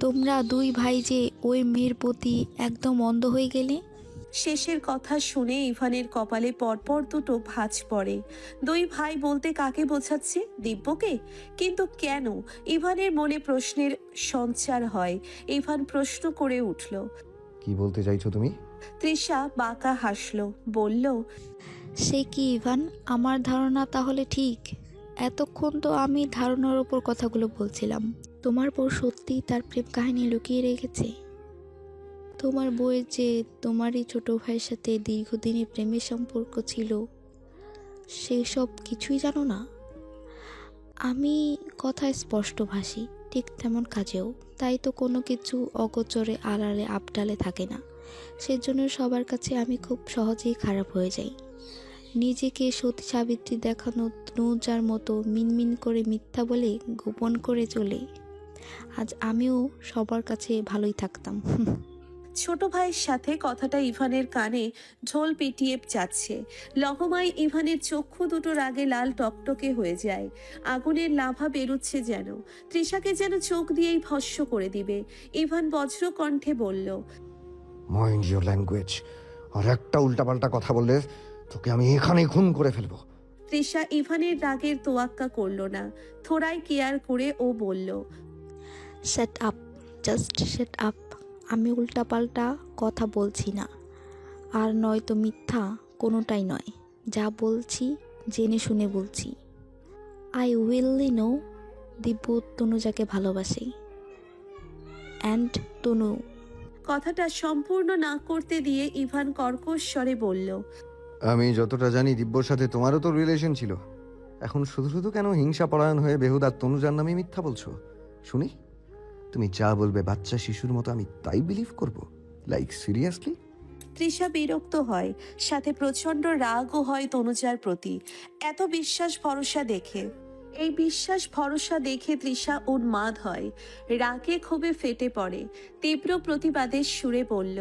তোমরা 2 ভাই যে ওই মেয়ের প্রতি একদম অন্ধ হয়ে গেলে? শেষের কথা শুনে ইভানের কপালে পরপর দুটো ভাঁজ পড়ে। 2 ভাই বলতে কাকে বোঝাচ্ছে? দিব্যকে? কিন্তু কেন? ইভানের মনে প্রশ্নের সঞ্চার হয়। ইভান প্রশ্ন করে উঠল। কি বলতে চাইছো তুমি? তৃষা বাঁকা হাসলো, বলল, সে কি ইভান, আমার ধারণা তাহলে ঠিক? এতক্ষণ তো আমি ধারণার ওপর কথাগুলো বলছিলাম। তোমার বউ সত্যিই তার প্রেম কাহিনী লুকিয়ে রেখেছে? তোমার বউয়ের যে তোমারই ছোট ভাইয়ের সাথে দীর্ঘদিনের প্রেমের সম্পর্ক ছিল, সেসব কিছুই জানো না? আমি কথায় স্পষ্টভাষী, ঠিক তেমন কাজেও। তাই তো কোনো কিছু অগোচরে আড়ালে আবডালে থাকে না। সেজন্য সবার কাছে আমি খুব সহজেই খারাপ হয়ে যাই। নিজেকে সতী সাবিত্রী দেখানো তনুজার মতো মিনমিন করে মিথ্যা বলে গোপন করে চলে আজ আমিও সবার কাছে ভালোই থাকতাম। ছোট ভাইয়ের সাথে কথাটা ইভানের কানে ঢোল পিটিয়ে যাচ্ছে। লহমায় ইভানের চক্ষু দুটো রাগে লাল টকটকে হয়ে যায়। আগুনের লাভা বেরোচ্ছে যেন। তৃষাকে যেন চোখ দিয়েই ভস্ম করে দিবে। ইভান বজ্র কণ্ঠে বলল, মাইন্ড ইউর ল্যাঙ্গুয়েজ। আর একটা উল্টাপাল্টা কথা বললে তোকে আমি এখানেই খুন করে ফেলবো। তৃষা ইভানের রাগের তোয়াক্কা করল না। থোড়াই কেয়ার করে ও বলল, set up, just set up. আমি উল্টাপাল্টা কথা বলছি না, আর নয়তো মিথ্যা, কোনোটাই নয়। যা বলছি জেনে শুনে বলছি। আই উইললি নো দিব্য তনুজাকে ভালোবাসে, অ্যান্ড তনু। কথাটা সম্পূর্ণ না করতে দিয়ে ইভান কর্কশ স্বরে বলল, আমি যতটা জানি দিব্যর সাথে তোমারও তো রিলেশন ছিল। এখন শুধু শুধু কেন হিংসা পরায়ণ হয়ে বেহুদা তনুজার নামে মিথ্যা বলছো? শুনি, তুমি যা বলবে বাচ্চা শিশুর মতো আমি তাই বিলিভ করব? Like seriously? তৃষা বিরক্ত হয়, সাথে প্রচন্ড রাগও হয় তনুজার প্রতি। এত বিশ্বাস ভরসা দেখে, এই বিশ্বাস ভরসা দেখে তৃষা উন্মাদ হয়। রাগে ক্ষোভে ফেটে পড়ে। তীব্র প্রতিবাদের সুরে বলল,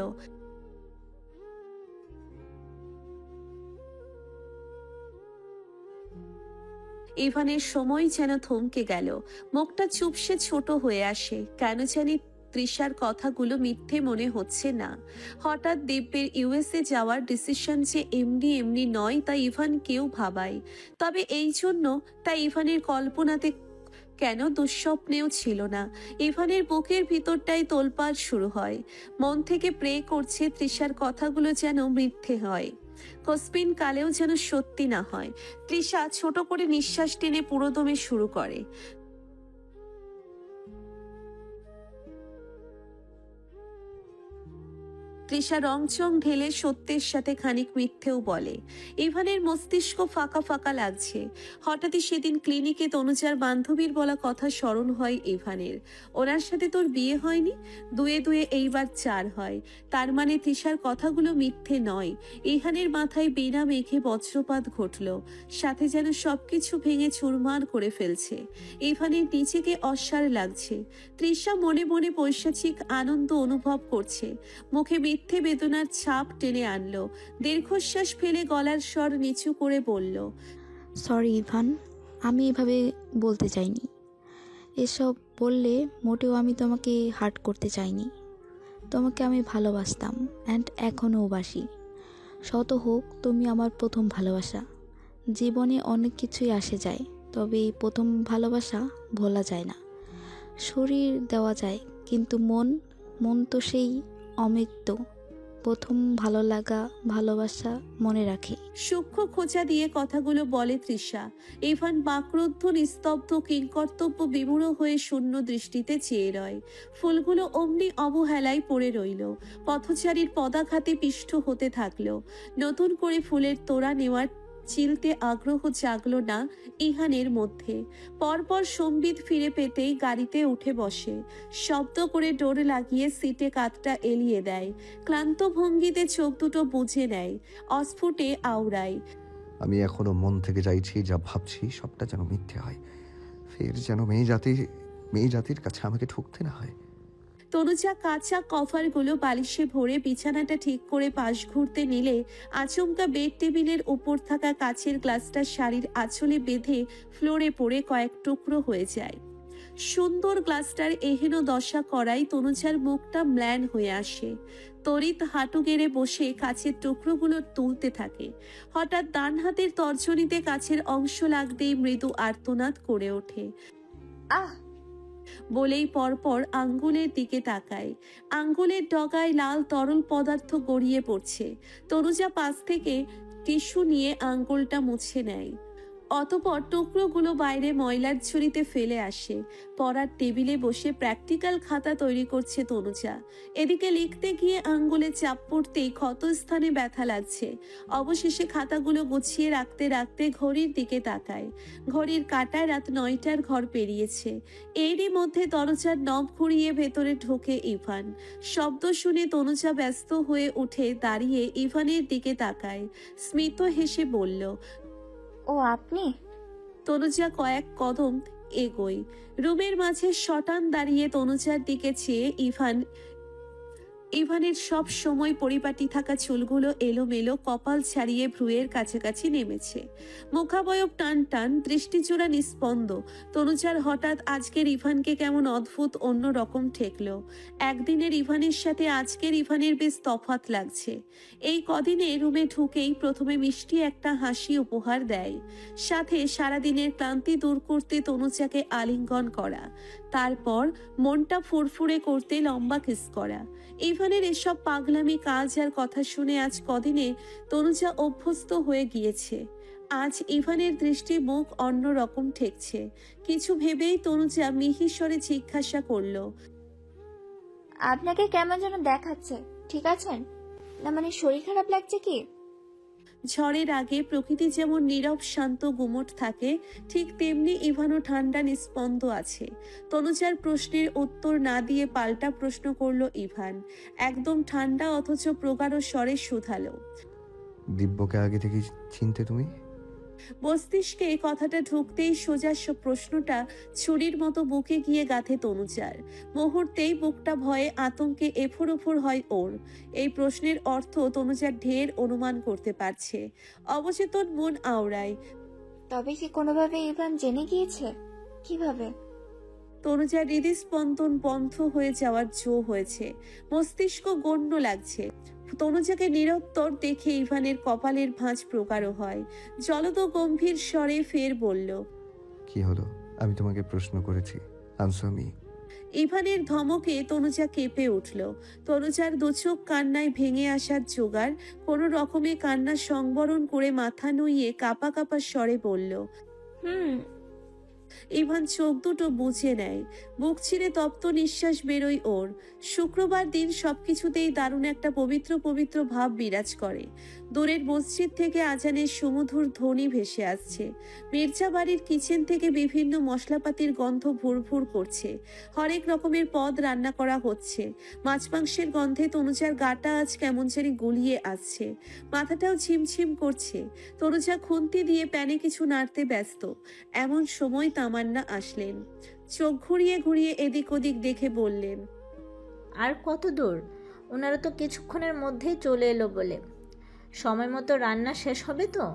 ইভানের সময় যেন থমকে গেল। মুখটা চুপসে ছোট হয়ে আসে। কেন জানি তৃষার কথাগুলো মিথ্যে মনে হচ্ছে না। হঠাৎ দিব্যের ইউএসএ যাওয়ার ডিসিশন যে এমনি এমনি নয় তা ইভান কেউ ভাবায়। তবে এই জন্য তা ইভানের কল্পনাতে কেন দুঃস্বপ্নেও ছিল না। ইভানের বুকের ভিতরটাই তোলপাড় শুরু হয়। মন থেকে প্রে করছে তৃষার কথাগুলো যেন মিথ্যে হয়, কসপিন কালেও যেন সত্যি না হয়। তৃষা ছোট করে নিঃশ্বাস টেনে পুরোদমে শুরু করে, তৃষা রংচং ঢেলে সত্যের সাথে খানিক মিথ্যেও বলে। ইভানের মস্তিষ্ক ফাঁকা ফাঁকা লাগছে। হঠাৎই সেদিন ক্লিনিকে তনুজার বান্ধবীর বলা কথা স্মরণ হয় ইভানের। ওনার সাথে তোর বিয়ে হয়নি, 2 2 এইবার 4 হয়। তার মানে তৃষার কথাগুলো মিথ্যে নয়। ইভানের মাথায় বিনা মেঘে বজ্রপাত ঘটল, সাথে যেন সবকিছু ভেঙে চুরমার করে ফেলছে। ইভানের নিজেকে অসার লাগছে। তৃষা মনে মনে পৈশাচিক আনন্দ অনুভব করছে। মুখে মিথ্যে বেদনার ছাপ টেনে আনলো। দীর্ঘশ্বাস ফেলে গলার স্বর নিচু করে বলল, সরি ইভান, আমি এভাবে বলতে চাইনি। এসব বললে মোটেও আমি তোমাকে হার্ট করতে চাইনি। তোমাকে আমি ভালোবাসতাম, অ্যান্ড এখনও বাসি। শত হোক তুমি আমার প্রথম ভালোবাসা। জীবনে অনেক কিছুই আসে যায়, তবে এই প্রথম ভালোবাসা ভোলা যায় না। শরীর দেওয়া যায়, কিন্তু মন তো সেই অমৃত। প্রথম ভালো লাগা, ভালোবাসা মনে রাখে। সূক্ষ্ম খোঁচা দিয়ে কথাগুলো বলে তৃষা। ইভান বাক্রুদ্ধ, নিস্তব্ধ, কিংকর্তব্য বিমূঢ় হয়ে শূন্য দৃষ্টিতে চেয়ে রয়। ফুলগুলো অমনি অবহেলায় পড়ে রইল। পথচারীর পদাঘাতে পিষ্ট হতে থাকলো। নতুন করে ফুলের তোড়া নেওয়ার চিলতে আগ্রহ জাগলো না ইহানের মধ্যে। পরপর সম্বিত ফিরে পেতেই গাড়িতে উঠে বসে। শব্দ করে ডোর লাগিয়ে সিটে কাঁধটা এলিয়ে দেয়। ক্লান্ত ভঙ্গিতে চোখ দুটো বুজে নেয়, অস্ফুটে আওড়ায়। আমি এখনো মন থেকে চাইছি, যা ভাবছি সবটা যেন মিথ্যে হয়। ফের যেন মেয়ে জাতির কাছে আমাকে ঠকতে না হয়। তনুজা কাঁচা কভারগুলো বালিশে ভরে বিছানাটা ঠিক করে পাশ ঘুরতে নিলে আচমকা বেড টেবিলের উপর থাকা কাচের গ্লাসটা শাড়ির আঁচলে বেঁধে ফ্লোরে পড়ে কয়েক টুকরো হয়ে যায়। সুন্দর গ্লাসটার এহেন দশা করায় তনুজার মুখটা ম্লান হয়ে আসে। তড়িৎ হাঁটু গেড়ে বসে কাছের টুকরোগুলো তুলতে থাকে। হঠাৎ ডান হাতের তর্জনীতে কাছের অংশ লাগতেই মৃদু আর্তনাদ করে ওঠে। আহ! বলেই পরপর আঙ্গুলের দিকে তাকায়। আঙ্গুলের ডগায় লাল তরল পদার্থ গড়িয়ে পড়ছে। তনুজা পাশ থেকে টিস্যু নিয়ে আঙ্গুলটা মুছে নেয়। অতপর টুকরোগুলো বাইরে ময়লার ঝুড়িতে ফেলে আসে। পড়ার টেবিলে বসে প্র্যাকটিক্যাল খাতা তৈরি করছে তনুজা। এদিকে লিখতে গিয়ে আঙ্গুলে চাপ পড়তেই ক্ষতস্থানে ব্যথা লাগছে। অবশেষে খাতাগুলো গুছিয়ে রাখতে রাখতে ঘড়ির দিকে তাকায়। ঘড়ির কাঁটায় রাত 9টার ঘর পেরিয়েছে। এরই মধ্যে দরজার নব ঘুরিয়ে ভেতরে ঢোকে ইভান। শব্দ শুনে তনুজা ব্যস্ত হয়ে উঠে দাঁড়িয়ে ইভানের দিকে তাকায়। স্মিত হেসে বলল, ও আপনি? তনুজা কয়েক কদম এগোয়। রুমের মাঝে শটান দাঁড়িয়ে তনুজার দিকে চেয়ে ইভানের সব সময় পরিপাটি থাকা চুলগুলো এলোমেলো, কপাল ছাড়িয়ে ভ্রুয়ের কাছাকাছি নেমেছে। মুখাবয়ব টান টান, দৃষ্টিজোড়া নিস্পন্দ। তনুজার হঠাৎ আজকের ইভানকে কেমন অদ্ভুত অন্য রকম ঠেকলো। একদিনের ইভানের সাথে আজকের ইভানের বেশ তফাৎ লাগছে। এই কদিনে রুমে ঢুকেই প্রথমে মিষ্টি একটা হাসি উপহার দেয়, সাথে সারাদিনের ক্লান্তি দূর করতে তনুজাকে আলিঙ্গন করা, তারপর মনটা ফুরফুরে করতে লম্বা কিস করা। ইভানের এসব পাগলামি কাজ আর কথা শুনে আজ কদিনে তনুজা অভ্যস্ত হয়ে গিয়েছে। আজ ইভানের দৃষ্টি মুখ অন্য রকম ঠেকছে। কিছু ভেবেই তনুজা মিহিস্বরে জিজ্ঞাসা করলো, আপনাকে কেমন যেন দেখাচ্ছে, ঠিক আছেন? না মানে শরীর খারাপ লাগছে কি? ঝড়ের আগে প্রকৃতি যেমন নীরব শান্ত গুমট থাকে, ঠিক তেমনি ইভানও ঠান্ডা নিস্পন্দ আছে। তনুজার প্রশ্নের উত্তর না দিয়ে পাল্টা প্রশ্ন করলো ইভান, একদম ঠান্ডা অথচ প্রগাঢ় স্বরে শুধালো, দিব্যকে আগে থেকে চিনতে তুমি? মস্তিষ্কে কথাটা ঢুকতেই সোজা প্রশ্নটা ছুরির মতো বুকে গিয়ে গাঁথে তনুজার। মুহূর্তেই বুকটা ভয়ে আতঙ্কে এফোর ওফোর হয় ওর। এই প্রশ্নের অর্থ তনুজার ঢের অনুমান করতে পারছে। অবচেতন মন আওড়ায়। তবে কি কোনোভাবে ইভান জেনে গিয়েছে? কিভাবে? তনুজার হৃদস্পন্দন বন্ধ হয়ে যাওয়ার জো হয়েছে। মস্তিষ্ক গণ্য লাগছে। তনুজাকে নিরুত্তর দেখে ইভানের কপালের ভাঁজ প্রগাঢ় হয়। জলদ গম্ভীর স্বরে ফের বলল, কি হলো? আমি তোমাকে প্রশ্ন করেছি, আনসার মি। ইভানের ধমকে তনুজা কেঁপে উঠল। তনুজার দুচোখ কান্নায় ভেঙে আসার জোগাড় কোনো রকমে কান্না সংবরণ করে মাথা নুইয়ে কাঁপা কাঁপা স্বরে বলল, ইভান চোখ দুটো বুঝে নেয়। বুক ছিঁড়ে তপ্ত নিঃশ্বাস বেরোয় ওর। শুক্রবার দিন সবকিছুতেই দারুণ একটা পবিত্র পবিত্র ভাব বিরাজ করে। দূরের মসজিদ থেকে আজানের সুমধুর ধ্বনি ভেসে আসছে। মির্জা বাড়ির কিচেন থেকে বিভিন্ন মশলাপাতির গন্ধ ভুরভুর করছে। হরেক রকমের পদ রান্না করা হচ্ছে। মাছ মাংসের গন্ধে তনুজার গাটা আজ কেমন জানি গুলিয়ে আসছে। মাথাটাও ঝিমঝিম করছে। তনুজা খুন্তি দিয়ে প্যানে কিছু নাড়তে ব্যস্ত। এমন সময় তামান্না আসলেন। চোখ ঘুরিয়ে ঘুরিয়ে এদিক ওদিক দেখে বললেন, আর কত দূর? ওনারা তো কিছুক্ষণের মধ্যেই চলে এলো বলে। সময় মতো রান্না শেষ হবে তো?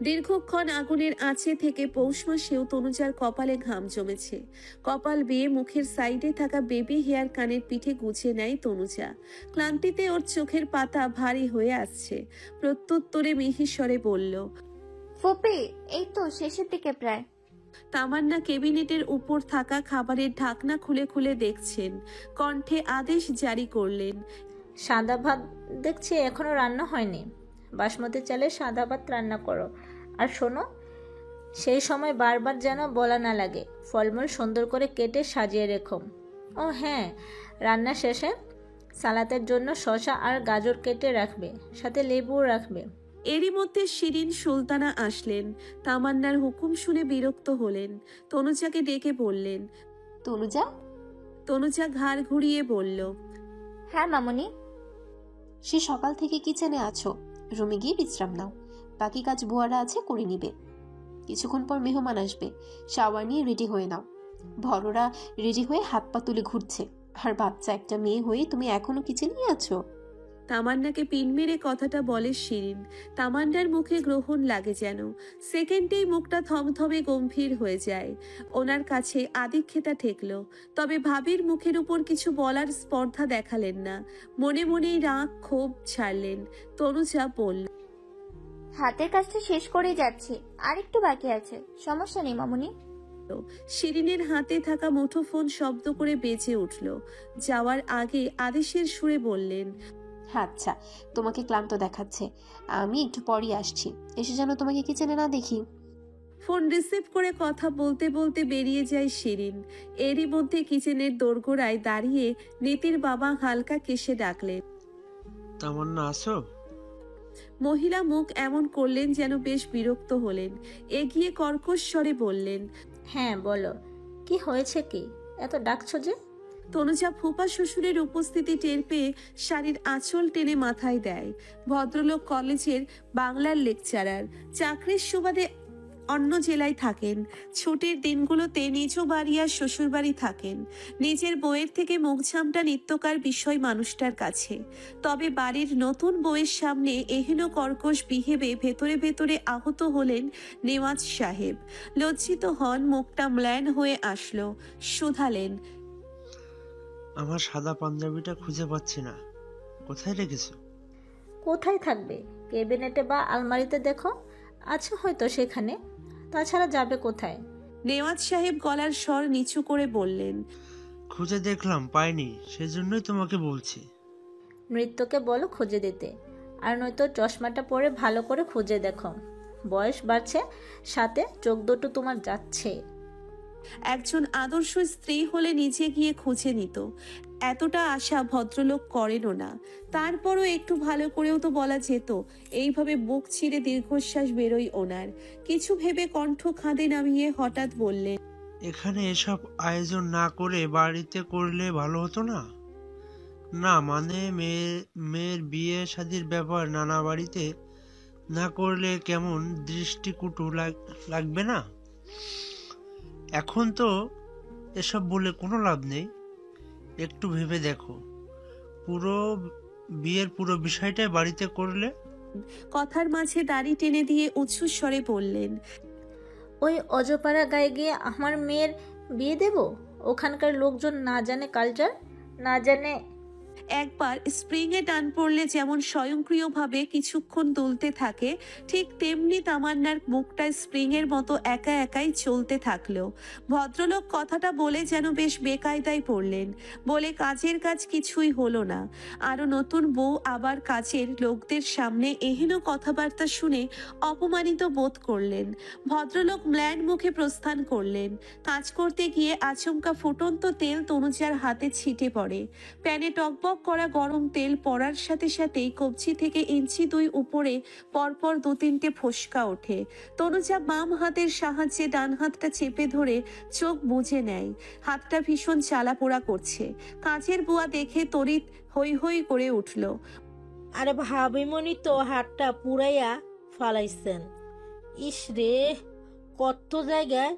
দীর্ঘক্ষণ আগুনের আঁচে থেকে পৌষ মাসেও তনুজার কপালে ঘাম জমেছে। কপাল বেয়ে মুখের সাইডে থাকা বেবি হেয়ার কানের পিঠে গুছিয়ে নেয় তনুজা। ক্লান্তিতে ওর চোখের পাতা ভারী হয়ে আসছে। প্রত্যুত্তরে মিহিস্বরে বলল, ফুপি, এই তো শেষের দিকে প্রায়। তামান্না কেবিনেটের উপর থাকা খাবারের ঢাকনা খুলে খুলে দেখছেন। কণ্ঠে আদেশ জারি করলেন, সাদা ভাত দেখছি এখনো রান্না হয়নি। বাসমতি চালের সাদা ভাত রান্না করো। আর শোনো, সেই সময় বারবার যেন বলা না লাগে, ফলমূল সুন্দর করে কেটে সাজিয়ে রেখো। ও হ্যাঁ, রান্না শেষে সালাতের জন্য শসা আর গাজর কেটে রাখবে, সাথে লেবুও রাখবে। এরই মধ্যে শিরিন সুলতানা আসলেন। তামান্নার হুকুম শুনে বিরক্ত হলেন। তনুজাকে ডেকে বললেন, তনুজা। তনুজা ঘাড় ঘুরিয়ে বলল, হ্যাঁ মামুনি। সে সকাল থেকে কিচেনে আছো, রুমে গিয়ে বিশ্রাম নাও। বাকি কাজ বুয়ারা আছে করে নিবে। কিছুক্ষণ পর মেহমান আসবে, শাওয়ার নিয়ে রেডি হয়ে নাও। বড়রা রেডি হয়ে হাত পা তুলে ঘুরছে, আর বাচ্চা একটা মেয়ে হয়ে তুমি এখনো কিচেনেই আছো। তামান্নাকে পিন মেরে কথাটা বলে শিরিন। তামান্নার মুখে গ্রহণ লাগে যেন। সেকেন্ডেই মুখটা থমথমে গম্ভীর হয়ে যায়। ওনার কাছে আদিক্ষেতা ঠেকল, তবে ভাবির মুখের উপর কিছু বলার স্পর্ধা দেখালেন না। মনে মনেই রাগ ক্ষোভ ছাড়লেন। তনুজা বলল, হাতের কাজটা শেষ করেই যাচ্ছি, আর একটু বাকি আছে, সমস্যা নেই মামুনি। শিরিনের হাতে থাকা মুঠোফোন শব্দ করে বেজে উঠল। যাওয়ার আগে আদেশের সুরে বললেন, আচ্ছা, তোমাকে ক্লান্ত দেখাচ্ছে, আমি একটু পরই আসছি, এসে যেন তোমাকে কিচেনে না দেখি। ফোন রিসিভ করে কথা বলতে বলতে বেরিয়ে যায় শিরিন। এরই মধ্যে কিচেনের দোরগোড়ায় দাঁড়িয়ে নীতির বাবা হালকা কেশে ডাকলেন, তামান্না আসো। মহিলা মুখ এমন করলেন যেন বেশ বিরক্ত হলেন। এগিয়ে কর্কশ স্বরে বললেন, হ্যাঁ বলো, কি হয়েছে, কি এত ডাকছো যে? তনুজা ফুপা শ্বশুরের উপস্থিতি টের পেয়ে শাড়ির আঁচল টেনে মাথায় দেয়। ভদ্রলোক কলেজের বাংলার লেকচারার, চাকরির সুবাদে অন্য জেলায় থাকেন। ছুটির দিনগুলোতে নিজ বাড়ি আর শ্বশুর বাড়ি থাকেন। নিজের বউয়ের থেকে মুখঝামটা নিত্যকার বিষয় মানুষটার কাছে। তবে বাড়ির নতুন বউয়ের সামনে এহেন কর্কশ বিহেভে ভেতরে ভেতরে আহত হলেন নেওয়াজ সাহেব। লজ্জিত হন, মুখটা ম্লান হয়ে আসলো। শুধালেন, আমার সাদা পাঞ্জাবিটা খুঁজে পাচ্ছি না, কোথায় রেখেছো? কোথায় থাকবে, ক্যাবিনেটে বা আলমারিতে দেখো, আছে হয়তো সেখানে, তাছাড়া যাবে কোথায়? নেওয়াজ সাহেব গলার স্বর নিচু করে বললেন, খুঁজে দেখলাম, পাইনি, সেজন্যই তোমাকে বলছি। নৃত্যকে বলো খুঁজে দিতে, আর নয়তো চশমাটা পরে ভালো করে খুঁজে দেখো। বয়স বাড়ছে, সাথে চোখ দুটো তোমার যাচ্ছে। একজন আদর্শ স্ত্রী হলে নিজে গিয়ে খুঁজে নিত। এতটা আশা ভদ্রলোক করেনও না। তারপরও একটু ভালো করেও তো বলা যেত। এইভাবে বুক ছিঁড়ে দীর্ঘশ্বাস বেরোয় ওনার। কিছু ভেবে কণ্ঠ খাদে নামিয়ে হঠাৎ বললেন, এখানে এসব আয়োজন না করে বাড়িতে করলে ভালো হতো না? না মানে মেয়ের বিয়ে শাদির ব্যাপার নানা বাড়িতে না করলে কেমন দৃষ্টিকটু লাগবে না? এখন তো এসব বলে কোনো লাভ নেই, একটু ভেবে দেখো, বিয়ের পুরো বিষয়টাই বাড়িতে করলে। কথার মাঝে দাড়ি টেনে দিয়ে উঁচু স্বরে বললেন, ওই অজপাড়া গায়ে গিয়ে আমার মেয়ের বিয়ে দেব? ওখানকার লোকজন না জানে কালচার, না জানে। একবার স্প্রিংয়ে টান পড়লে যেমন স্বয়ংক্রিয়ভাবে কিছুক্ষণ দুলতে থাকে, ঠিক তেমনি তামান্নার মুখটা স্প্রিংয়ের মতো একা একাই চলতে থাকলো। ভদ্রলোক কথাটা বলে যেন বেশ বেকায়দায় পড়লেন। বলে কাজের কাজ কিছুই হলো না। আরও নতুন বউ আবার কাজের লোকদের সামনে এহেন কথাবার্তা শুনে অপমানিত বোধ করলেন। ভদ্রলোক ম্লান মুখে প্রস্থান করলেন। কাজ করতে গিয়ে আচমকা ফুটন্ত তেল তনুজার হাতে ছিটে পড়ে। প্যানে টকবক করা গরম তেল পড়ার সাথে সাথেই কবজি থেকে ইঞ্চি 2 উপরে পরপর 2-3টে ফোসকা ওঠে। তনুজা বাম হাতের সাহায্যে ডান হাতটা চেপে ধরে চোখ বুজে নেয়। হাতটা ভীষণ জ্বালাপোড়া করছে। কাজের বুয়া দেখে তড়িৎ হৈ হৈ করে উঠল। আরে ভাবিমনি তো হাতটা পুরাইয়া ফালাইছেন। ইস রে, কত জায়গায়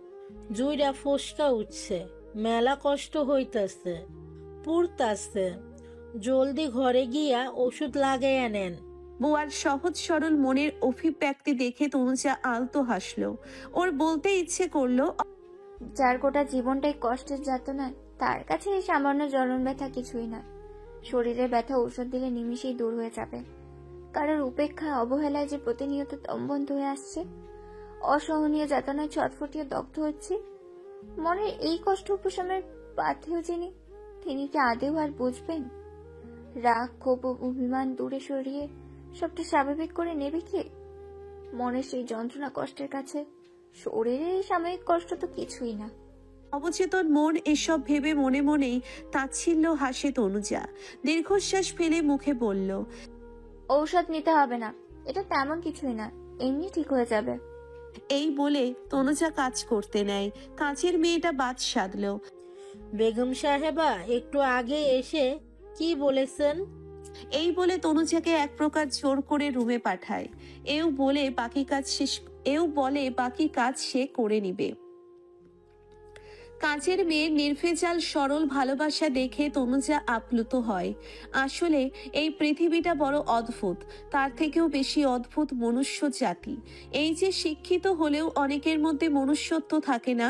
জুইরা ফোসকা উঠছে, মেলা কষ্ট হইতাছে, পুড়তাছে। জলদি ঘরে গিয়া ওষুধ লাগাইয়া নেন। বুয়ার সহজ সরল মনের অভিব্যক্তি দেখে তনুজা আলতো হাসলো। ওর বলতে ইচ্ছে করলো, যার গোটা জীবনটাই কষ্টের যাতনায়, তার কাছে এই সামান্য জ্বলন ব্যথা কিছুই না। শরীরে ব্যথা ঔষধ দিলে নিমিষেই দূর হয়ে যাবে। কারোর উপেক্ষায় অবহেলায় যে প্রতিনিয়ত দমবন্ধ হয়ে আসছে, অসহনীয় যাতনায় ছটফটিয়ে দগ্ধ হচ্ছে, মনের এই কষ্ট উপশমের পাথেও তিনি কি আদেও আর বুঝবেন? রাগ, ক্ষোভ ও অভিমান দূরে সরিয়ে সবটা স্বাভাবিক করে নেবে কি? মনের সেই যন্ত্রণা কষ্টের কাছে শরীরের এই সাময়িক কষ্ট তো কিছুই না। অবচেতন মন এসব ভেবে মনে মনেই তাচ্ছিল্য হাসে তনুজা। দীর্ঘশ্বাস ফেলে মুখে বলল, ঔষধ নিতে হবে না, এটা তেমন কিছুই না, এমনি ঠিক হয়ে যাবে। এই বলে তনুজা কাজ করতে নেয়। কাজের মেয়েটা বাদ সাধলো, বেগম সাহেবা একটু আগে এসে কি বলেছেন? এই বলে তনুজাকে এক প্রকার জোর করে রুমে পাঠায়। এও বলে বাকি কাজ সে করে নিবে। কাজের মেয়ের নির্ভেজাল সরল ভালোবাসা দেখে তনুজা আপ্লুত হয়। আসলে এই পৃথিবীটা বড় অদ্ভুত, তার থেকেও বেশি অদ্ভুত মনুষ্য জাতি। এই যে শিক্ষিত হলেও অনেকের মধ্যে মনুষ্যত্ব থাকে না,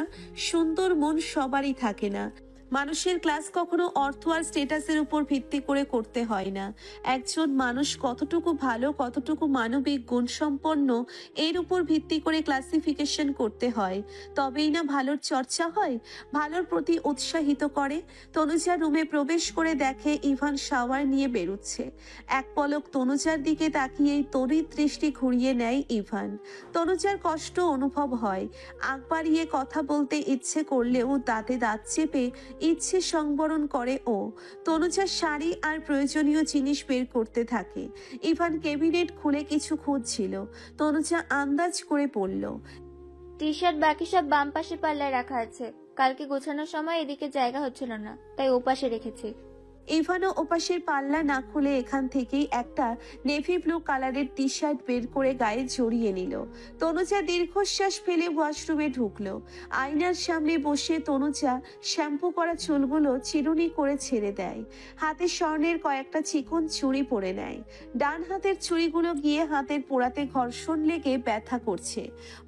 সুন্দর মন সবারই থাকে না। মানুষের ক্লাস কখনো অর্থ আর স্ট্যাটাসের উপর ভিত্তি করে করতে হয় না। একজন মানুষ কতটুকু ভালো, কতটুকু মানবিক গুণসম্পন্ন, এর উপর ভিত্তি করে ক্লাসিফিকেশন করতে হয়। তবেই না ভালোর চর্চা হয়, ভালোর প্রতি উৎসাহিত করে। তনুজা রুমে প্রবেশ করে দেখে ইভান শাওয়ার নিয়ে বেরুচ্ছে। এক পলক তনুজার দিকে তাকিয়েই তড়িৎ দৃষ্টি ঘুরিয়ে নেয় ইভান। তনুজার কষ্ট অনুভব হয়। আগ বাড়িয়ে কথা বলতে ইচ্ছে করলেও দাঁতে দাঁত চেপে ইচ্ছে সংবরণ করে ও। তনুজার শাড়ি আর প্রয়োজনীয় জিনিস বের করতে থাকে। ইভান ক্যাবিনেট খুলে কিছু খুঁজছিল। তনুজা আন্দাজ করে পড়ল, টি শার্ট বাকি সব বাম পাশে পাল্লায় রাখা আছে। কালকে গোছানোর সময় এদিকে জায়গা হচ্ছিল না, তাই ওপাশে রেখেছি। ইভানও ওপাশের পাল্লা না খুলে এখান থেকেই একটা নেভি ব্লু কালারের টি শার্ট বের করে গায়ে জড়িয়ে নিল। তনুজা দীর্ঘশ্বাস ফেলে ওয়াশরুমে ঢুকলো। আয়নার সামনে বসে তনুজা শ্যাম্পু করা চুলগুলো চিরুনি করে ছেড়ে দেয়। হাতে স্বর্ণের কয়েকটা চিকন চুড়ি পরে নেয়। ডান হাতের চুড়িগুলো গিয়ে হাতের পোড়াতে ঘর্ষণ লেগে ব্যথা করছে।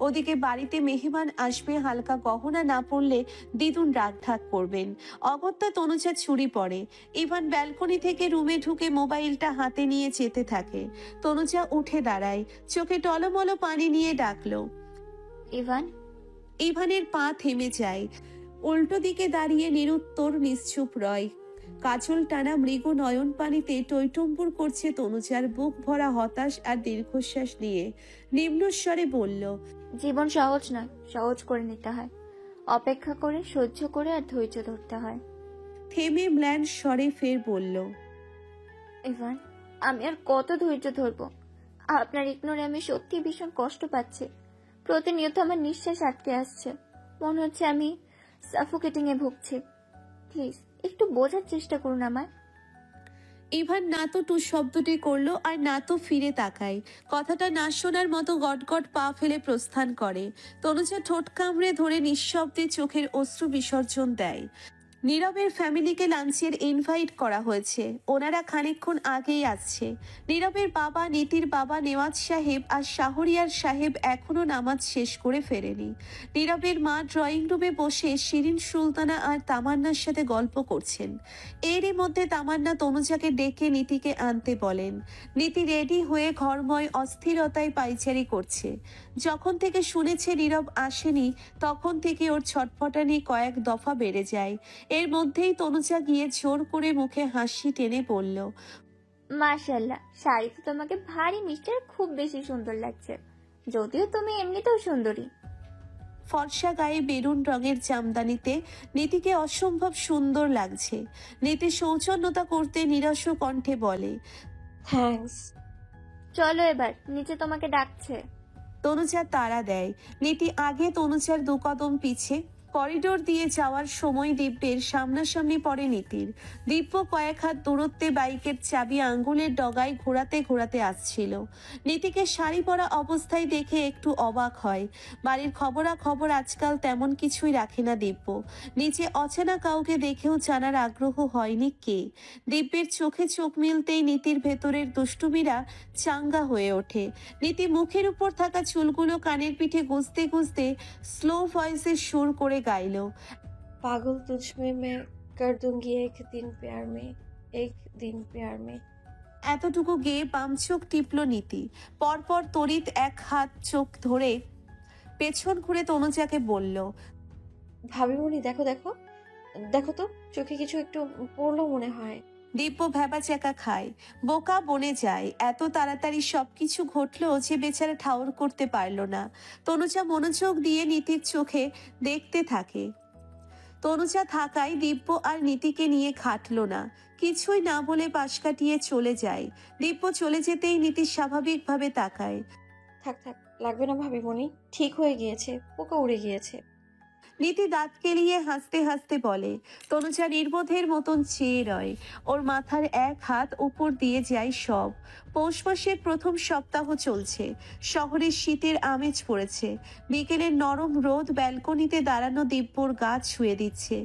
ওদিকে বাড়িতে মেহমান আসবে, হালকা গহনা না পরলে দ্বিগুণ রাগ ঢাক করবেন। অগত্যা তনুজা চুড়ি পরে। ইভান ব্যালকনি থেকে রুমে ঢুকে মোবাইলটা হাতে নিয়ে যেতে থাকে। তনুজা উঠে দাঁড়ায়, চোখে টলমল পানি নিয়ে ডাকলো, ইভান। ইভানের পা থেমে যায়। উল্টো দিকে দাঁড়িয়ে নিরুত্তর নিশ্চুপ রয়। কাজল টানা মৃগ নয়ন পানিতে টইটম্বুর করছে তনুজার বুক ভরা হতাশ আর দীর্ঘশ্বাস নিয়ে নিম্নস্বরে বলল, জীবন সহজ নয়, সহজ করে নিতে হয়। অপেক্ষা করে, সহ্য করে আর ধৈর্য ধরতে হয়। থেমে ম্লান স্বরে ফের বলল, ইভান, আমি আর কত ধৈর্য ধরবো? আপনার ইগনোরে আমি সত্যি ভীষণ কষ্ট পাচ্ছি। প্রতিনিয়ত আমার নিঃশ্বাস আটকে আসছে, মনে হচ্ছে আমি সাফোকেটিং এ ভুগছি। প্লিজ একটু বোঝার চেষ্টা করুন আমায়। ইভান না তো টু শব্দটি করলো আর না তো ফিরে তাকায়। কথাটা না শোনার মতো গটগট পা ফেলে প্রস্থান করে। তনুজা ঠোঁট কামড়ে ধরে নিঃশব্দে চোখের অশ্রু বিসর্জন দেয়। নীরবের ফ্যামিলিকে লাঞ্চের ইনভাইট করা হয়েছে। ওনারা খানিকক্ষণ আগেই আসছে। নীরবের বাবা, নীতির বাবা নেওয়াজ সাহেব আর শাহরিয়ার সাহেব এখনো নামাজ শেষ করে ফেরেনি। নীরবের মা ড্রয়িং রুমে বসে শিরিন সুলতানা আর তামান্নার সাথে গল্প করছেন। এরই মধ্যে তামান্না তনুজাকে ডেকে নীতিকে আনতে বলেন। নীতি রেডি হয়ে ঘরময় অস্থিরতায় পায়চারি করছে। যখন থেকে শুনেছে নীরব আসেনি, তখন থেকে ওর ছটফটানি কয়েক দফা বেড়ে যায়। এর মধ্যেই তনুজা গিয়ে জোর করে মুখে হাসি টেনে বলল, মাশাআল্লাহ, শাড়িতে তোমাকে ভারী মিষ্টি আর খুব বেশি সুন্দর লাগছে। যদিও তুমি এমনিতেও সুন্দরী। ফর্সা গায়ে বেরুন রঙের জামদানিতে নীতিকে অসম্ভব সুন্দর লাগছে। নীতি সৌজন্যতা করতে নিরস কণ্ঠে বলে, থ্যাঙ্কস। চলো এবার, নিচে তোমাকে ডাকছে। তনুজা তাড়া দেয়। নীতি আগে, তনুজার দু কদম পিছে। করিডোর দিয়ে যাওয়ার সময় দিব্যের সামনাসামনি পড়ে নীতির। দিব্য কয়েক হাত দূরত্বে বাইকের চাবি আঙ্গুলের ডগায় ঘোরাতে ঘোরাতে আসছিল। নীতিকে শাড়ি পরা অবস্থায় দেখে একটু অবাক হয়। বাড়ির খবরাখবর আজকাল তেমন কিছুই রাখে না দিব্য। নিচে অচেনা কাউকে দেখেও জানার আগ্রহ হয়নি কে। দিব্যের চোখে চোখ মিলতেই নীতির ভেতরের দুষ্টুমিরা চাঙ্গা হয়ে ওঠে। নীতি মুখের উপর থাকা চুলগুলো কানের পিঠে গুজতে গুজতে স্লো ভয়েসে সুর করে গাইল, पागल तुझ में मैं कर दूंगी एक दिन प्यार में, एक दिन प्यार में। এতটুকু গেয়ে বাম চোখ টিপল নীতি। পরপর তড়িৎ এক হাত চোখ ধরে পেছন ঘুরে তনুজাকে বলল, ভাবিমণি দেখো দেখো দেখো তো, চোখে কিছু একটু পড়লো মনে হয়। দিব্য ভেবা চেকা খায়, বোকা বনে যায়। এত তাড়াতাড়ি সবকিছু ঘটলো যে বেচারা ঠাউর করতে পারল না। তনুজা মনোযোগ দিয়ে নীতির চোখে দেখতে থাকে। তনুজা থাকায় দিব্য আর নীতিকে নিয়ে খাটলো না। কিছুই না বলে পাশ কাটিয়ে চলে যায়। দিব্য চলে যেতেই নীতি স্বাভাবিকভাবে তাকায়। থাক থাক, লাগবে না ভাবিমণি, ঠিক হয়ে গিয়েছে, পোকা উড়ে গিয়েছে। নীতি দাঁত কেলিয়ে হাসতে হাসতে বলে। তনুজা নির্বোধের মতন চেয়ে রয়। ওর মাথার এক হাত উপর দিয়ে যায় সব। পৌষ মাসের প্রথম সপ্তাহ চলছে। শহরে শীতের আমেজ পড়েছে। বিকেলের নরম রোদ ব্যালকনিতে দাঁড়ানো দিব্যর গা ছুঁয়ে দিচ্ছে।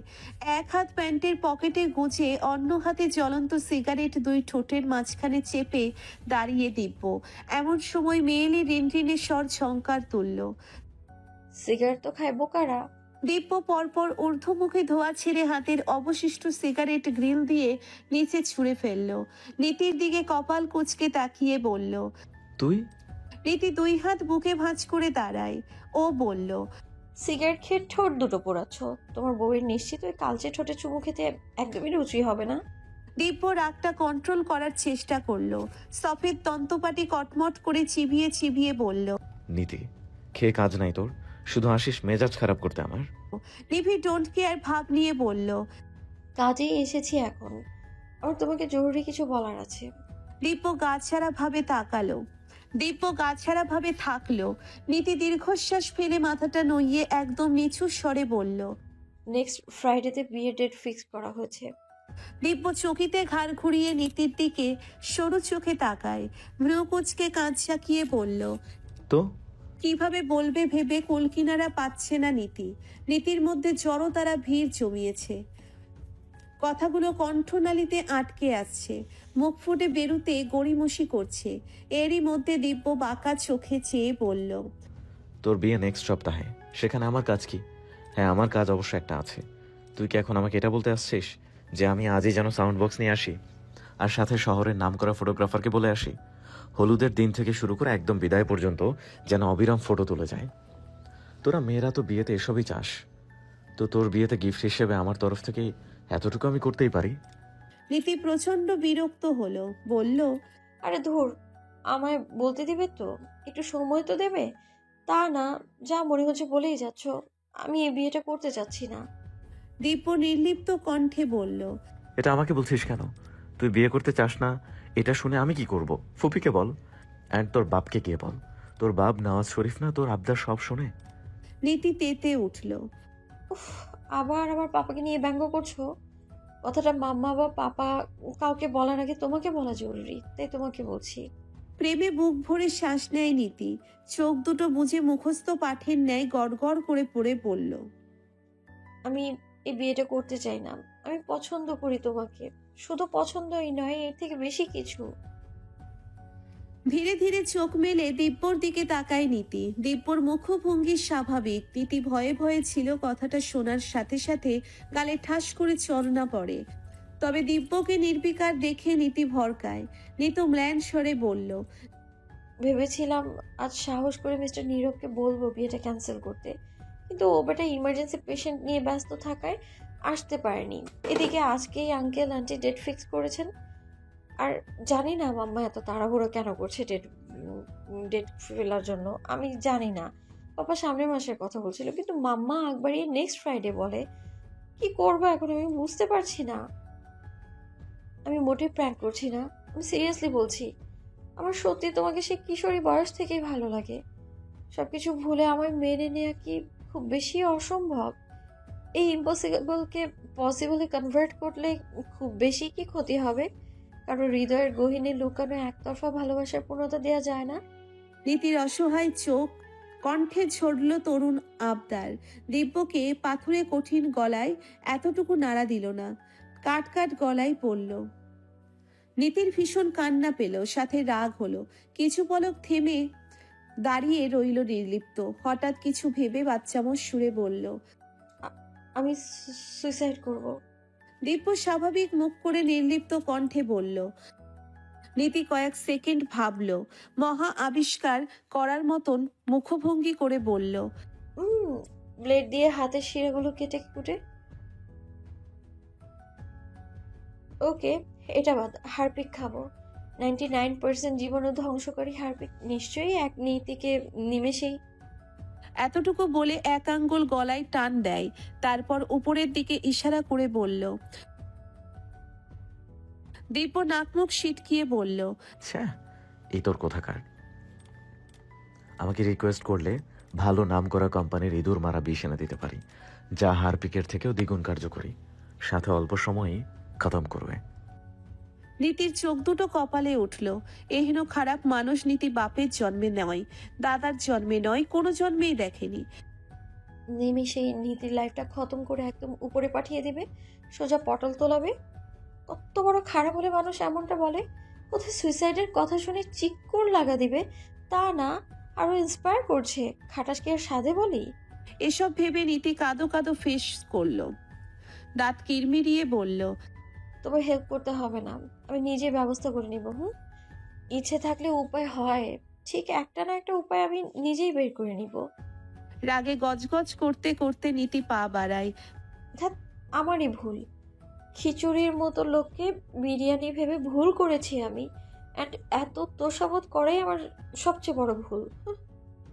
এক হাত প্যান্টের পকেটে গুজে অন্য হাতে জ্বলন্ত সিগারেট দুই ঠোঁটের মাঝখানে চেপে দাঁড়িয়ে দিব্য। এমন সময় মেয়েলি রিনরিনে স্বর ঝংকার তুলল, সিগারেট তো খায় বোকারা। দিব্য পরপর ঊর্ধ্বমুখে ধোয়া ছেড়ে হাতের অবশিষ্ট সিগারেট গ্রিল দিয়ে নিচে ছুঁড়ে ফেলল। নীতির দিকে কপাল কুঁচকে তাকিয়ে বলল, তুই? নীতি দুই হাত বুকে ভাঁজ করে দাঁড়ায়। ও বলল, সিগারেট খেয়ে ঠোঁট দুটো পোড়াচ্ছ, তোমার বউয়ের নিশ্চিত ওই কালচে ঠোঁটে চুমু খেতে একদমই রুচি হবে না। দিব্য রাগটা কন্ট্রোল করার চেষ্টা করলো। সফেদ দন্তপাটি কটমট করে চিবিয়ে চিবিয়ে বলল, নীতি, খেয়ে কাজ নাই তোর, শুধু আসিস মেজাজ খারাপ করতে আমার। নিভি ডোন্ট কেয়ার ভাব নিয়ে বলল, কাজেই এসেছি এখন, আর তোমাকে জরুরি কিছু বলার আছে। দিব্য গাছাড়া ভাবে তাকালো। দিব্য গাছাড়া ভাবে থাকলো। নীতি দীর্ঘশ্বাস ফেলে মাথাটা নইয়ে একদম নিচু স্বরে বলল, নেক্সট ফ্রাইডেতে বিয়ের ডেট ফিক্স করা হয়েছে। দিব্য চকিতে ঘাড় ঘুরিয়ে নীতির দিকে সরু চোখে তাকায়। ভ্রু কুঁচকে কাঁধ ঝাঁকিয়ে বলল, তো কিভাবে বলবে ভেবে কুলকিনারা পাচ্ছে না নীতি। নীতির মধ্যে জড়তারা ভিড় জমিয়েছে। কথাগুলো কণ্ঠনালীতে আটকে আসছে। মুখ ফুটে বেরুতে গড়িমসি করছে। এরই মধ্যে দিব্য বাঁকা চোখে চেয়ে বলল, তোর বিয়ে নেক্সট সপ্তাহে, সেখানে আমার কাজ কি? হ্যাঁ, আমার কাজ অবশ্য একটা আছে। তুই কি এখন আমাকে এটা বলতে আসছিস যে আমি আজই যেন সাউন্ড বক্স নিয়ে আসি, আর সাথে শহরের নামকরা ফটোগ্রাফারকে বলে আসি হলুদের দিন থেকে শুরু করে একদম বিদায় পর্যন্ত যেন অবিরাম ফটো তুলে যায়? তোরা মেয়েরা তো বিয়েতে এসবই চাস, তো তোর বিয়েতে গিফট হিসেবে আমার তরফ থেকে এতটুকু আমি করতেই পারি। নীতি প্রচন্ড বিরক্ত হলো, বলল, আরে ধুর, আমায় বলতে দিবে তো, একটু সময় তো দেবে। তা না, যা মনে হচ্ছে বলেই যাচ্ছ। আমি এই বিয়েটা করতে চাচ্ছি না। দিব্য নির্লিপ্ত কণ্ঠে বলল, এটা আমাকে বলছিস কেন? তুই বিয়ে করতে চাস না এটা শুনে আমি কি করব? ফুপিকে বল, অ্যান্ড তোর বাপকে গিয়ে বল। তোর বাপ নওয়াজ শরীফ না, তোর আবদার সব শোনে। নীতি তেতে উঠল। উফ, আবার আমার পাপাকে নিয়ে ব্যঙ্গ করছো। কথাটা মাম্মা বা পাপা কাউকে বলার আগে তোমাকে বলা জরুরি, তাই তোমাকে বলছি। প্রেমে বুক ভরে শ্বাস নেয় নীতি। চোখ দুটো বুঝে মুখস্থ পাঠের ন্যায় গড়গড় করে পড়ে বলল, আমি এই বিয়েটা করতে চাই না। আমি পছন্দ করি তোমাকে, শুধু পছন্দই নয়, এর থেকে বেশি কিছু। ধীরে ধীরে চোখ মেলে দিব্যর দিকে তাকায় নীতি। দিব্যর মুখভঙ্গি স্বাভাবিক। নীতি ভয়ে ভয়ে ছিল কথাটা শোনার সাথে সাথে গালে ঠাস করে চরনা পড়ে। তবে দিব্যকে নির্বিকার দেখে নীতি ভরকায়। নীতু ম্লান স্বরে বলল, ভেবেছিলাম আজ সাহস করে মিস্টার নীরবকে বলবো বিয়েটা ক্যান্সেল করতে, কিন্তু ও বেটা ইমার্জেন্সি পেশেন্ট নিয়ে ব্যস্ত থাকায় আসতে পারেনি। এদিকে আজকেই আঙ্কেল আন্টি ডেট ফিক্স করেছেন। আর জানি না মাম্মা এত তাড়াহুড়ো কেন করছে ডেট ফেলার জন্য, আমি জানি না। পাপা সামনের মাসের কথা বলছিল, কিন্তু মাম্মা একবারই নেক্সট ফ্রাইডে বলে। কি করবো এখন আমি বুঝতে পারছি না। আমি মোটেই প্র্যাঙ্ক করছি না, আমি সিরিয়াসলি বলছি। আমার সত্যি তোমাকে সে কিশোরী বয়স থেকেই ভালো লাগে। সবকিছু ভুলে আমায় মেনে নেওয়া কি খুব বেশি অসম্ভব? এই ইম্পসিবলকে পসিবলে কনভার্ট করলে খুব বেশি কি ক্ষতি হবে? কারণ হৃদয়ের গহীনে লুকানো একতরফা ভালোবাসার পূর্ণতা দেওয়া যায় না। নীতির অসহায় চোখ কণ্ঠে ঝরল তরুণ আবদার। দিব্যকে পাথুরে কঠিন গলায় এতটুকু নাড়া দিল না, কাট কাট গলায় পড়ল। নীতির ভীষণ কান্না পেল, সাথে রাগ হলো। কিছু পলক থেমে দাঁড়িয়ে রইল নির্লিপ্ত। হঠাৎ কিছু ভেবে বাচ্চামোর সুরে বলল, আমি সুইসাইড করব। দিব্য স্বাভাবিক মুখ করে নির্লিপ্ত কণ্ঠে বলল। নীতি কয়েক সেকেন্ড ভাবল, মহা আবিষ্কার করার মতন মুখভঙ্গি করে বলল, ব্লেড দিয়ে হাতের শিরাগুলো কেটে কুটে। ওকে, এটা বাদ, হারপিক খাবো। 99% জীবন ধ্বংসকারী হারপিক নিশ্চয়ই এক নীতিকে নিমেষেই। এতটুকু বলে এক আঙ্গুল গলায় টান দেয়, তারপর উপরের দিকে ইশারা করে বলল। দিব্য নাকমুখ সিটকিয়ে বলল, আচ্ছা, এই তোর কোথাকার? আমাকে রিকোয়েস্ট করলে ভালো নাম করা কোম্পানির ইঁদুর মারা বিষ এনে দিতে পারি, যা হারপিকের থেকেও দ্বিগুণ কার্যকরী, সাথে অল্প সময়ই খতম করবে। নীতির চোখ দুটো কপালে উঠল। এহেন খারাপ মানুষ নীতি বাপের জন্মে নয়, দাদার জন্মে নয়, কোনো জন্মেই দেখেনি। নিমেষেই নীতির লাইফটা খতম করে একদম উপরে পাঠিয়ে দেবে, সোজা পটল তোলাবে। কত বড় খারাপ হলে মানুষ এমনটা বলে? কোথায় সুইসাইডের কথা শুনে চিক্কর লাগা দিবে তা না, আরো ইন্সপায়ার করছে। খাটাস কি আর সাধে বলি? এসব ভেবে নীতি কাঁদো কাঁদো ফেস করল, দাঁত কিরমিরিয়ে বলল, তবে হেল্প করতে হবে না, আমি নিজে ব্যবস্থা করে নিব। ইচ্ছে থাকলে উপায় হয়, ঠিক একটা না একটা উপায় আমি নিজেই বের করে নিব। রাগে গজগজ করতে করতে নীতি পা বাড়ায়। আমারই ভুল, খিচুড়ির মতো লোককে বিরিয়ানি ভেবে ভুল করেছি আমি, অ্যান্ড এত তোষাবোধ করাই আমার সবচেয়ে বড় ভুল।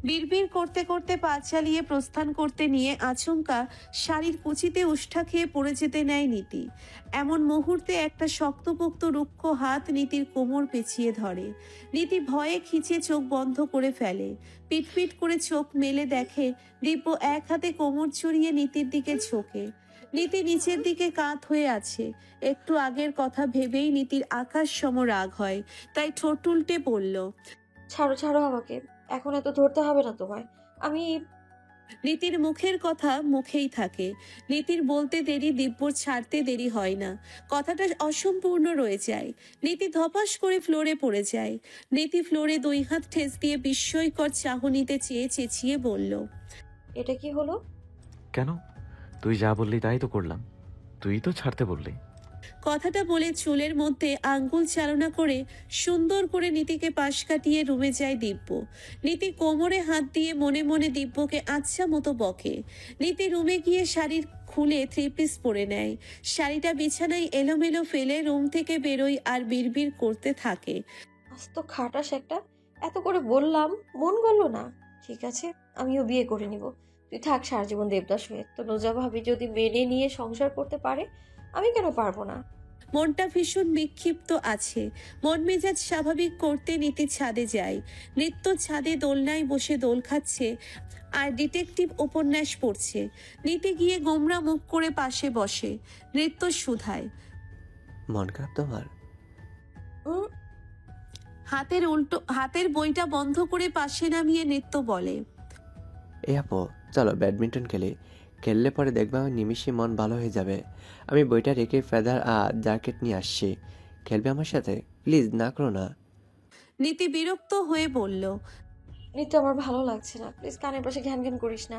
বিড়বিড় করতে করতে পা চালিয়ে প্রস্থান করতে নিয়ে আচমকা শাড়ির কুচিতে উষ্ঠা খেয়ে পড়ে যেতে নেয় নীতি। এমন মুহূর্তে একটা শক্তপোক্ত রুক্ষ হাত নীতির কোমর পেঁচিয়ে ধরে। নীতি ভয়ে খিচে চোখ বন্ধ করে ফেলে। পিটপিট করে চোখ মেলে দেখে দিব্য এক হাতে কোমর ছড়িয়ে নীতির দিকে ঝোঁকে। নীতি নিচের দিকে কাত হয়ে আছে। একটু আগের কথা ভেবেই নীতির আকাশ সম রাগ হয়, তাই ঠোঁট উল্টে পড়ল, ছাড়ো ছাড়ো আমাকে, এখন এত ধরতে হবে না তোমায়। আমি নীতির মুখের কথা মুখেই থাকে। নীতির বলতে দেরি, দিব্যর ছাড়তে দেরি হয় না। কথাটা অসম্পূর্ণ রয়ে যায়। নীতি ধপাস করে ফ্লোরে পড়ে যায়। নীতি ফ্লোরে 2 হাত ঠেস দিয়ে বিস্ময়কর চাহনিতে চেয়ে চেঁচিয়ে বলল, এটা কি হলো? কেন? তুই যা বললি তাই তো করলাম, তুই তো ছাড়তে বললি। কথাটা বলে চুলের মধ্যে আঙ্গুল চালনা করে সুন্দর করে নীতিকে পাশ কাটিয়ে রুমে যায় দিব্য। নীতি কোমরে হাত দিয়ে মনে মনে দিব্যকে আচ্ছা মতো বকে। নীতি রুমে গিয়ে শাড়ির খুলে 3 পিস পরে নেয়। শাড়িটা বিছানায় এলোমেলো ফেলে রুম থেকে বেরোয় আর বিড়বিড় করতে থাকে, আস্ত খাটাস একটা, এত করে বললাম মন গেল না। ঠিক আছে, আমিও বিয়ে করে নিব। তুই থাক সারা জীবন দেবদাস হয়ে। তো নোজা ভাবি যদি মেনে নিয়ে সংসার করতে পারে, আমি কেন পারবো না? মনটা ভীষণ বিক্ষিপ্ত আছে। মন মেজাজ স্বাভাবিক করতে নীতি ছাদে যায়। নৃত্য ছাদে দোলনায় বসে দোল খাচ্ছে আর ডিটেকটিভ উপন্যাস পড়ছে। নীতি গিয়ে গোমরা মুখ করে পাশে বসে। নৃত্য শুধায়, মন খারাপ তোমার? হাতের বইটা বন্ধ করে পাশে নামিয়ে নৃত্য বলে, এই আপু, চলো ব্যাডমিন্টন খেললে পরে দেখবে আমার নিমিষে মন ভালো হয়ে যাবে। আমি বইটা রেখে ফেদার আর জ্যাকেট নিয়ে আসছি, খেলবে আমার সাথে? প্লিজ না করো না। নীতি বিরক্ত হয়ে বলল, নৃত্য আমার ভালো লাগছে না, প্লিজ কানের পাশে ঘ্যান ঘ্যান করিস না।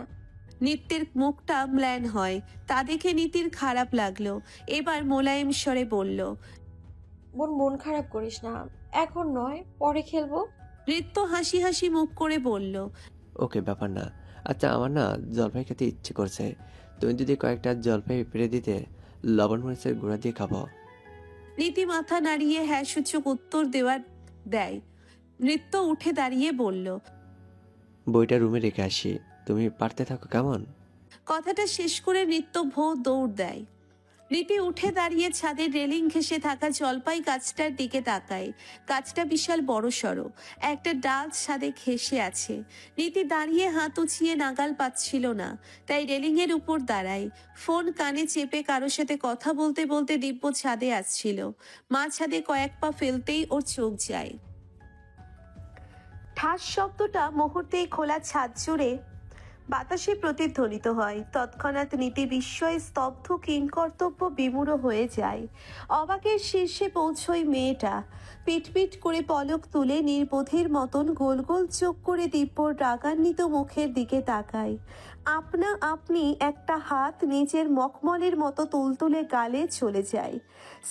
নৃত্যের মুখটা ম্লান হয়, তা দেখে নীতির খারাপ লাগলো। এবার মোলায়েম স্বরে বলল, মন খারাপ করিস না, এখন নয়, পরে খেলবো। নৃত্য হাসি হাসি মুখ করে বলল, ওকে, ব্যাপার না। আচ্ছা, আমার না জলপাই খেতে ইচ্ছে করছে, তুমি যদি কয়েকটা জলপাই পেড়ে দিতে, লবণ মরিচের গুঁড়া দিয়ে খাবো। নীতি মাথা নাড়িয়ে হ্যাঁ সূচক উত্তর দেয়। নৃত্য উঠে দাঁড়িয়ে বলল, বইটা রুমে রেখে আসি, তুমি পারতে থাকো কেমন? কথাটা শেষ করে নৃত্য ভোঁ দৌড় দেয়। নীতি উঠে দাঁড়িয়ে ছাদের রেলিং ঘেঁষে থাকা জলপাই গাছটার দিকে তাকায়। গাছটা বিশাল বড় সড়ো, একটা ডাল ছাদে ঘেঁষে আছে। নীতি দাঁড়িয়ে হাত উঁচিয়ে নাগাল পাচ্ছিল না, তাই রেলিংয়ের উপর দাঁড়ায়। ফোন কানে চেপে কারোর সাথে কথা বলতে বলতে দিব্য ছাদে আসছিল। মা ছাদে কয়েক পা ফেলতেই ওর চোখ যায়। ঠাস শব্দটা মুহূর্তেই খোলা ছাদ জুড়ে বাতাসে প্রতিধ্বনিত হয়। তৎক্ষণাৎ নীতি বিস্ময়ে স্তব্ধ, কিংকর্তব্য বিমূঢ় হয়ে যায়। অবাকের শীর্ষে পৌঁছয় মেয়েটা। পিটপিট করে পলক তুলে নির্বোধের মতন গোল গোল চোখ করে দিব্যর রাগান্বিত মুখের দিকে তাকায়। আপনা আপনি একটা হাত নিজের মখমলের মতো তুলতুলে গালে চলে যায়।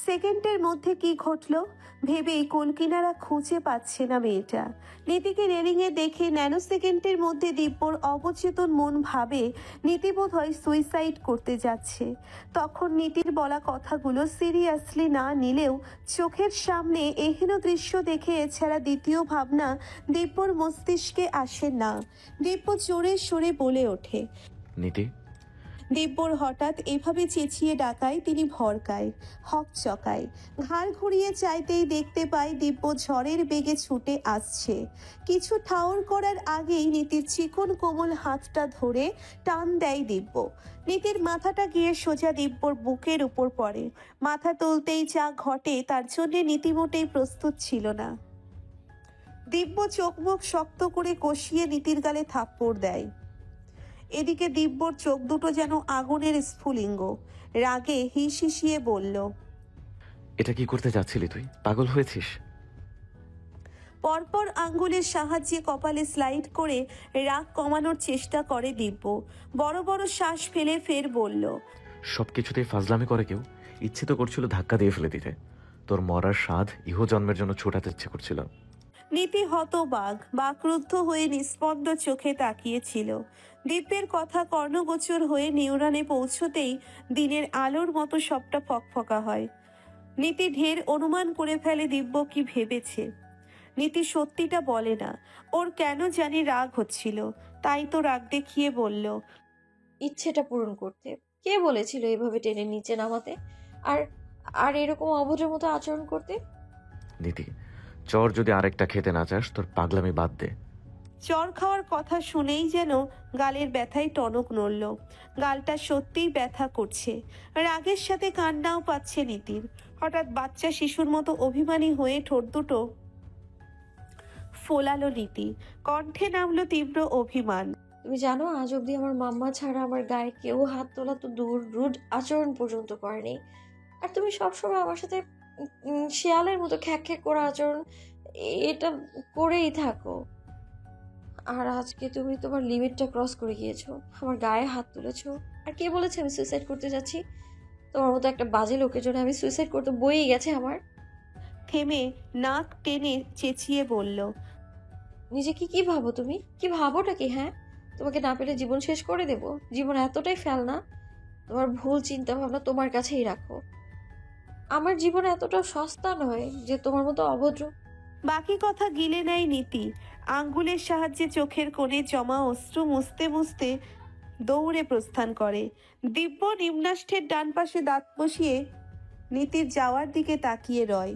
সেকেন্ডের মধ্যে কি ঘটল ভেবেই কুলকিনারা খুঁজে পাচ্ছে না মেয়েটা। নীতিকে রেলিংয়ে দেখে ন্যানো সেকেন্ডের মধ্যে দিব্যর অবচেতন মন ভাবে নীতি বোধহয় সুইসাইড করতে যাচ্ছে। তখন নীতির বলা কথাগুলো সিরিয়াসলি না নিলেও চোখের সামনে এহেন দৃশ্য দেখে এছাড়া দ্বিতীয় ভাবনা দিব্যর মস্তিষ্কে আসে না। দিব্য জোরে সরে বলে ওঠে, নীতি। দিব্যর হঠাৎ এভাবে চেঁচিয়ে ডাকায় তিনি ভরকায়, হকচকায়। ঘাড় ঘুরিয়ে চাইতেই দেখতে পায় দিব্য ঝড়ের বেগে ছুটে আসছে। কিছু ঠাউর করার আগেই নীতির চিকন কোমল হাতটা ধরে টান দেয় দিব্য। নীতির মাথাটা গিয়ে সোজা দিব্যর বুকের উপর পড়ে। মাথা তুলতেই যা ঘটে তার জন্য নীতি মোটেই প্রস্তুত ছিল না। দিব্য চোখ মুখ শক্ত করে কষিয়ে নীতির গালে থাপ্পড় দেয়। এদিকে দিব্যর চোখ দুটো যেন আগুনের স্ফুলিঙ্গ। রাগে হিস হিসিয়ে বলল, এটা কি করতে যাচ্ছিলি তুই? পাগল হয়েছিস? পরপর আঙ্গুলের সাহায্যে কপালে স্লাইড করে রাগ কমানোর চেষ্টা করে দিব্য। বড় বড় শ্বাস ফেলে ফের বলল, সবকিছুতেই ফাজলামি করে কেউ। ইচ্ছে তো করছিল ধাক্কা দিয়ে ফেলে দিতে। তোর মরার স্বাদ ইহ জন্মের জন্য ছোটাতে ইচ্ছে করছিল। নীতি হতবাক, বাকরুদ্ধ হয়ে নিস্পন্দ চোখে তাকিয়েছিল। দিব্যের কথা কর্ণগোচর হয়ে নিউরনে পৌঁছতেই দিনের আলোর মতো সবটা ফকফকা হয়। নীতি ঢের অনুমান করে ফেলে দিব্য কি ভেবেছে। নীতি সত্যিটা বলে না, ওর কেন জানি রাগ হচ্ছিল, তাই তো রাগ দেখিয়ে বলল, ইচ্ছেটা পূরণ করতে। কে বলেছিল এভাবে টেনে নিচে নামাতে আর আর এরকম অভদ্রের মতো আচরণ করতে? নীতি, চর যদি আরেকটা খেতে না চাস তোর পাগলামি বাদ দে। চর খাওয়ার কথা শুনেই যেন গালের ব্যথায় টনক নড়ল। গালটা সত্যিই ব্যথা করছে। রাগের সাথে কান্নাও পাচ্ছে নীতির। হঠাৎ বাচ্চা শিশুর মতো অভিমানী হয়ে ঠোঁট দুটো ফোলালো নীতি। কণ্ঠে নামলো তীব্র অভিমান। তুমি জানো আজ অব্দি আমার মাম্মা ছাড়া আমার গায়ে কেউ হাত তোলা তো দূর, রুড আচরণ পর্যন্ত করেনি। আর তুমি সবসময় আমার সাথে শিয়ালের মতো খ্যাক খ্যাক করা আচরণ এটা করেই থাকো। আর আজকে তুমি তোমার লিমিটটা ক্রস করে গিয়েছো, আমার গায়ে হাত তুলেছো। আর কে বলেছে আমি সুইসাইড করতে যাচ্ছি? তোমার মতো একটা বাজে লোকের জন্য আমি সুইসাইড করতে বইই গেছে আমার। থেমে নাক টেনে চেঁচিয়ে বলল, নিজেকে কি ভাবো তুমি? কি ভাবোটা কি? হ্যাঁ, তোমাকে না পেলে জীবন শেষ করে দেব? জীবন এতটাই ফেল না? তোমার ভুল চিন্তা ভাবনা তোমার কাছেই রাখো। আমার জীবন এতটা সস্তা নয় যে তোমার মতো অভদ্র। বাকি কথা গিলে নেয় নীতি। আঙ্গুলের সাহায্যে চোখের কোণে জমা অশ্রু মুছতে মুছতে দৌড়ে প্রস্থান করে। দিব্য নিম্নাষ্ঠের ডান পাশে দাঁত বসিয়ে নীতির যাওয়ার দিকে তাকিয়ে রয়।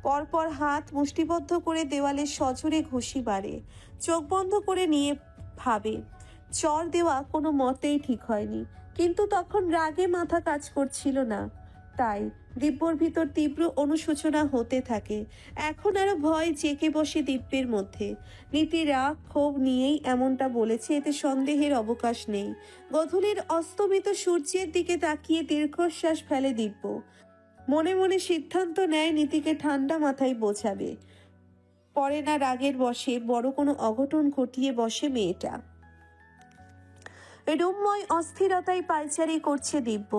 পরপর হাত মুষ্টিবদ্ধ করে দেওয়ালে সজোরে ঘুষি মারে। চোখ বন্ধ করে নিয়ে ভাবে চর দেওয়া কোনো মতেই ঠিক হয়নি, কিন্তু তখন রাগে মাথা কাজ করছিল না। তাই দিব্যর ভিতর তীব্র অনুশোচনা হতে থাকে। এখন আরো ভয় জেঁকে বসে দিব্যের মধ্যে। নীতি রাগ ক্ষোভ নিয়েই এমনটা বলেছে, এতে সন্দেহের অবকাশ নেই। গধূলির অস্তমিত সূর্যের দিকে তাকিয়ে দীর্ঘশ্বাস ফেলে দিব্য। মনে মনে সিদ্ধান্ত নেয় নীতিকে ঠান্ডা মাথায় বোঝাবে। পরে না রাগের বশে বড় কোনো অঘটন ঘটিয়ে বসে মেয়েটা। রুমময় অস্থিরতায় পায়চারি করছে দিব্য।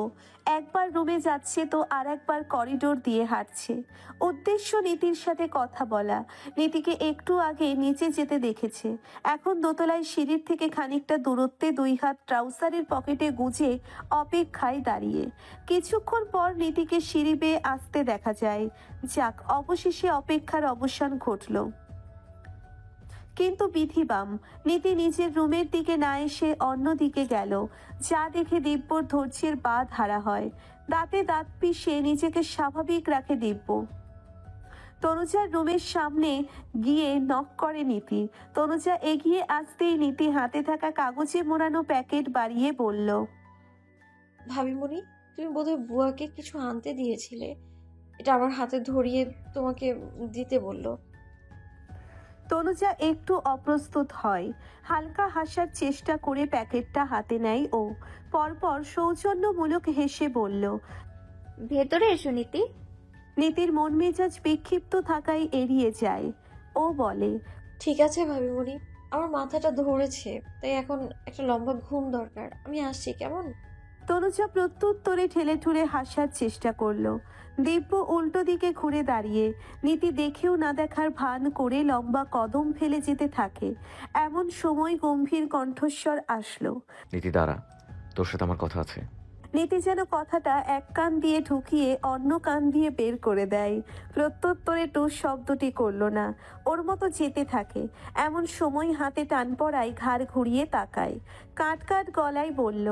একবার রুমে যাচ্ছে তো আর একবার করিডোর দিয়ে হাঁটছে। উদ্দেশ্য নীতির সাথে কথা বলা। নীতিকে একটু আগে নিচে যেতে দেখেছে। এখন দোতলায় সিঁড়ির থেকে খানিকটা দূরত্বে দুই হাত ট্রাউজারের পকেটে গুজে অপেক্ষায় দাঁড়িয়ে। কিছুক্ষণ পর নীতিকে সিঁড়ি বেয়ে আসতে দেখা যায়। যাক, অবশেষে অপেক্ষার অবসান ঘটল। কিন্তু বিধিবাম, নীতি নিজের রুমের দিকে না এসে অন্য দিকে গেল, যা দেখে দিব্যর ধৈর্যের বাঁধ হারা হয়। দাঁতে দাঁত পিষে নিজেকে স্বাভাবিক রাখে দিব্য। তনুজার রুমের সামনে গিয়ে নক করে নীতি। তনুজা এগিয়ে আসতেই নীতি হাতে থাকা কাগজে মোড়ানো প্যাকেট বাড়িয়ে বলল, ভাবিমণি, তুমি বোধহয় বুয়াকে কিছু আনতে দিয়েছিলে, এটা আমার হাতে ধরিয়ে তোমাকে দিতে বললো। তনুজা একটু অপ্রস্তুত হয়, হালকা হাসার চেষ্টা করে প্যাকেটটা হাতে নেয় ও পরপর সৌজন্যমূলক হেসে বলল, ভেতরে এসো নীতি। নীতির মন মেজাজ বিক্ষিপ্ত থাকায় এড়িয়ে যায়। ও বলে, ঠিক আছে ভাবিমণি, আমার মাথাটা ধরেছে, তাই এখন একটা লম্বা ঘুম দরকার, আমি আসছি কেমন। তনুজা প্রত্যুত্তরে ঠেলে ঠুলে হাসার চেষ্টা করলো। দিব্য উল্টো দিকে ঘুরে দাঁড়িয়ে নীতি দেখেও না দেখার ভান করে লম্বা কদম ফেলে যেতে থাকে। এমন সময় গম্ভীর কণ্ঠস্বর আসলো, নীতি দাঁড়া, তোর সাথে আমার কথা আছে। নীতি যেন কথাটা এক কান দিয়ে ঢুকিয়ে অন্য কান দিয়ে বের করে দেয়। প্রত্যুত্তরে টুস শব্দটি করলো না, ওর মতো যেতে থাকে। এমন সময় হাতে টান পড়ায় ঘাড় ঘুরিয়ে তাকায়, কাট কাট গলায় বলল,